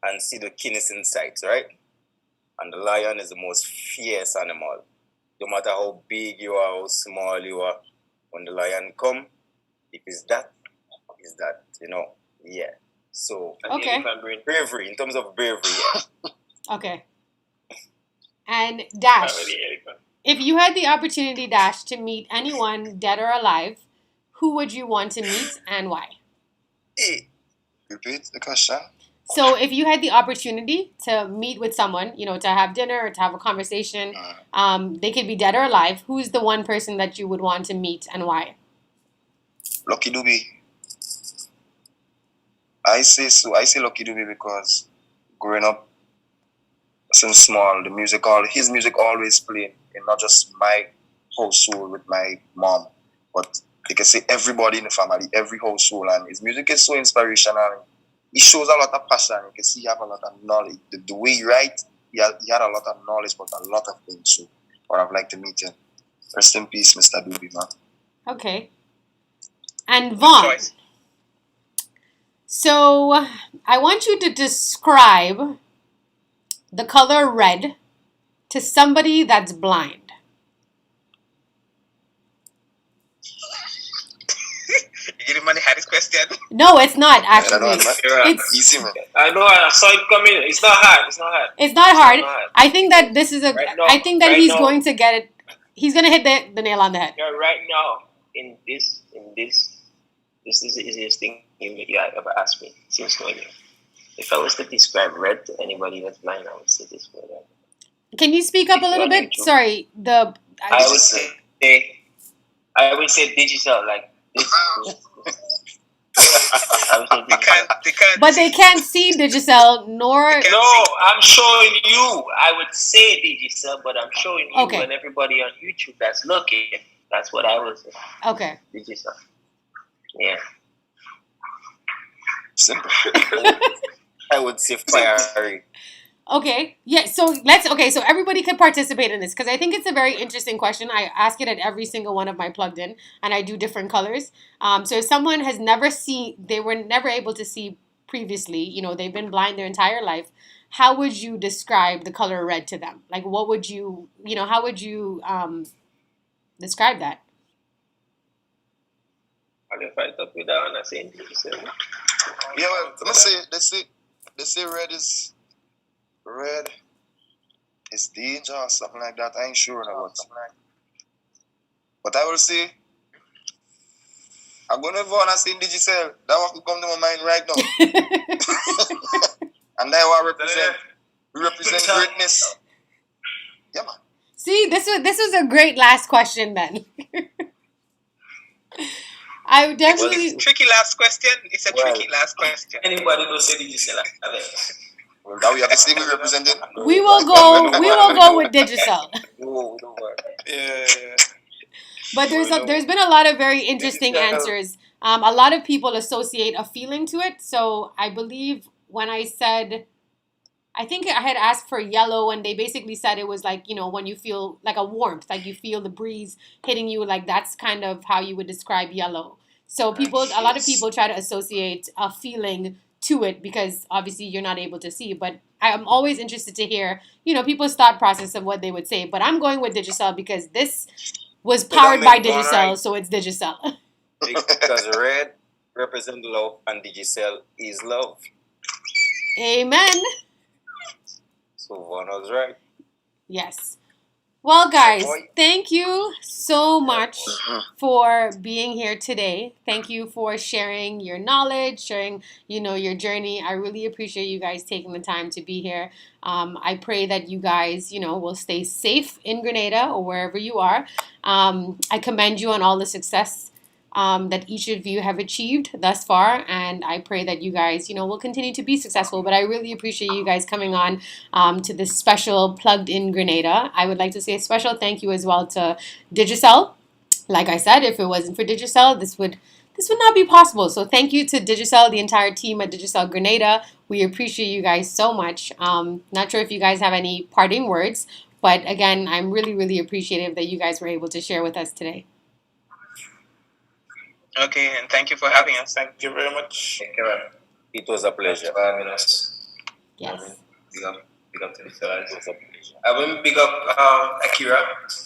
Speaker 6: and see the keenest insights, right? And the lion is the most fierce animal. No matter how big you are, how small you are, when the lion come, if it's that, yeah. So
Speaker 1: Okay.
Speaker 6: bravery, in terms of bravery, yeah.
Speaker 1: Okay. And Dash, if you had the opportunity, Dash, to meet anyone, dead or alive, who would you want to meet and why?
Speaker 3: Repeat the question.
Speaker 1: So if you had the opportunity to meet with someone, to have dinner or to have a conversation, they could be dead or alive. Who's the one person that you would want to meet and why?
Speaker 3: Lucky Dube. I say Lucky Dube because growing up since small, his music always played in not just my household with my mom, but you can say everybody in the family, every household, and his music is so inspirational. He shows a lot of passion. You can see he have a lot of knowledge. The way he writes, he had a lot of knowledge about a lot of things. So I'd like to meet him. Rest in peace, Mr. Doobie, man.
Speaker 1: Okay. And Vaughn. So I want you to describe the color red to somebody that's blind.
Speaker 2: You Did the man had his question?
Speaker 1: No, it's not
Speaker 3: I don't know,
Speaker 1: actually.
Speaker 3: man.
Speaker 1: It's
Speaker 3: Easy, man.
Speaker 5: I know. I saw it coming. It's not hard. It's not hard.
Speaker 1: it's not hard.
Speaker 5: Not hard.
Speaker 1: I think that this is a.
Speaker 5: Right now-
Speaker 1: I think that
Speaker 5: right
Speaker 1: he's
Speaker 5: now-
Speaker 1: going to get it. He's gonna hit the nail on the head.
Speaker 5: Yeah, right now this is the easiest thing you ever asked me since knowing you. If I was to describe red to anybody that's blind, I would say this word.
Speaker 1: Can you speak up a little bit? Sorry,
Speaker 5: I would say Digicel, like this. I would say
Speaker 2: They
Speaker 5: Digicel.
Speaker 2: can't.
Speaker 1: but they can't see Digicel nor.
Speaker 5: No, I'm showing you. I would say Digicel, but I'm showing you
Speaker 1: Okay.
Speaker 5: and everybody on YouTube that's looking. That's what I would say.
Speaker 1: Okay.
Speaker 5: Digicel. Yeah.
Speaker 3: Simple.
Speaker 6: I would say fiery.
Speaker 1: Okay. Yeah. So So everybody can participate in this because I think it's a very interesting question. I ask it at every single one of my plugged in, and I do different colors. So if someone has never seen, they were never able to see previously. They've been blind their entire life. How would you describe the color red to them? Like, what would you? How would you describe that?
Speaker 5: I'll fight up with that one. I say Digicel.
Speaker 3: Yeah, well, let me say, they say red is danger or something like that. I ain't sure about something like that. But I will say, I'm going to go on and say Digicel. That one could come to my mind right now. And that one represent greatness. Yeah, man.
Speaker 1: See, this was a great last question then. I would definitely.
Speaker 2: It's a tricky last question. It's a tricky last question.
Speaker 5: Anybody go say Digicel?
Speaker 3: Well, now we have to see we represented.
Speaker 1: We will go with Digicel.
Speaker 5: No, don't worry.
Speaker 4: Yeah.
Speaker 1: But there's been a lot of very interesting answers. A lot of people associate a feeling to it. So I believe when I said, I think I had asked for yellow, and they basically said it was like, when you feel like a warmth, like you feel the breeze hitting you, like that's kind of how you would describe yellow. So a lot of people try to associate a feeling to it because obviously you're not able to see. But I'm always interested to hear, people's thought process of what they would say. But I'm going with Digicel because this was powered by Digicel, so it's Digicel.
Speaker 6: Because red represents love and Digicel is love.
Speaker 1: Amen.
Speaker 6: So one was right.
Speaker 1: Yes. Well, guys, thank you so much for being here today. Thank you for sharing your knowledge, sharing, your journey. I really appreciate you guys taking the time to be here. I pray that you guys, will stay safe in Grenada or wherever you are. I commend you on all the success that each of you have achieved thus far, and I pray that you guys, will continue to be successful. But I really appreciate you guys coming on to this special Plugged in Grenada. I would like to say a special thank you as well to Digicel. Like I said, if it wasn't for Digicel, this would not be possible. So thank you to Digicel, the entire team at Digicel Grenada. We appreciate you guys so much. Not sure if you guys have any parting words, but again, I'm really, really appreciative that you guys were able to share with us today.
Speaker 2: Okay, and thank you for having us.
Speaker 4: Thank you very much.
Speaker 6: It was a pleasure.
Speaker 5: For having us.
Speaker 1: Yes.
Speaker 5: Big up to the fellas.
Speaker 6: It was a pleasure.
Speaker 5: I will big up Akira, for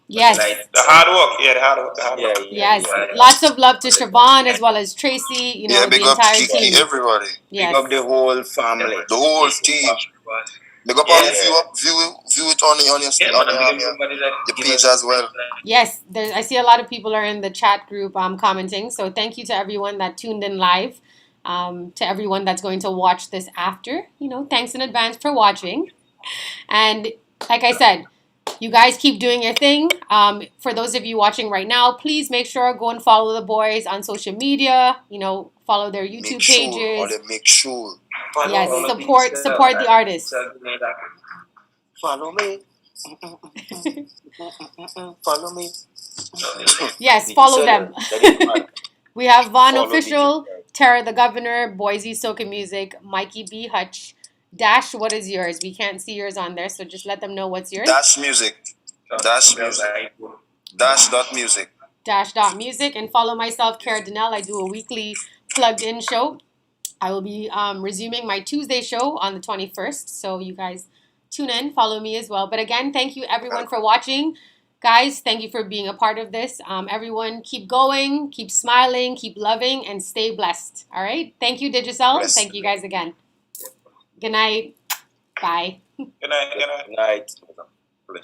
Speaker 1: Yes.
Speaker 4: The hard work. Yeah, the hard work.
Speaker 1: Yes. Lots of love to Siobhan as well as Tracy,
Speaker 3: Yeah,
Speaker 1: the
Speaker 3: big up
Speaker 1: entire
Speaker 3: Kiki,
Speaker 1: team.
Speaker 3: everybody.
Speaker 1: Yes.
Speaker 6: Big up the whole family.
Speaker 3: The whole team. Big up all the view it on your page as well.
Speaker 1: Yes, I see a lot of people are in the chat group commenting. So thank you to everyone that tuned in live. To everyone that's going to watch this after, thanks in advance for watching. And like I said, you guys keep doing your thing. For those of you watching right now, please make sure go and follow the boys on social media. Follow their YouTube pages.
Speaker 3: Make sure.
Speaker 1: Yes, support the artists.
Speaker 6: Follow me. Follow me.
Speaker 1: Yes, follow them. We have Vaughn
Speaker 6: Follow
Speaker 1: Official,
Speaker 6: Digicel.
Speaker 1: Tara the Governor, Boise Soca Music, Mikey B. Hutch. Dash, what is yours? We can't see yours on there, so just let them know what's yours.
Speaker 3: Dash music. Dash.music.
Speaker 1: Dash.music. And follow myself, Kerra Denel. I do a weekly plugged in show. I will be resuming my Tuesday show on the 21st. So you guys tune in, follow me as well. But again, thank you everyone for watching. Guys, thank you for being a part of this. Everyone, keep going, keep smiling, keep loving, and stay blessed. All right? Thank you, Digicel.
Speaker 3: Bless.
Speaker 1: Thank you guys again. Good night. Bye.
Speaker 4: Good night. Good night.
Speaker 6: Good night.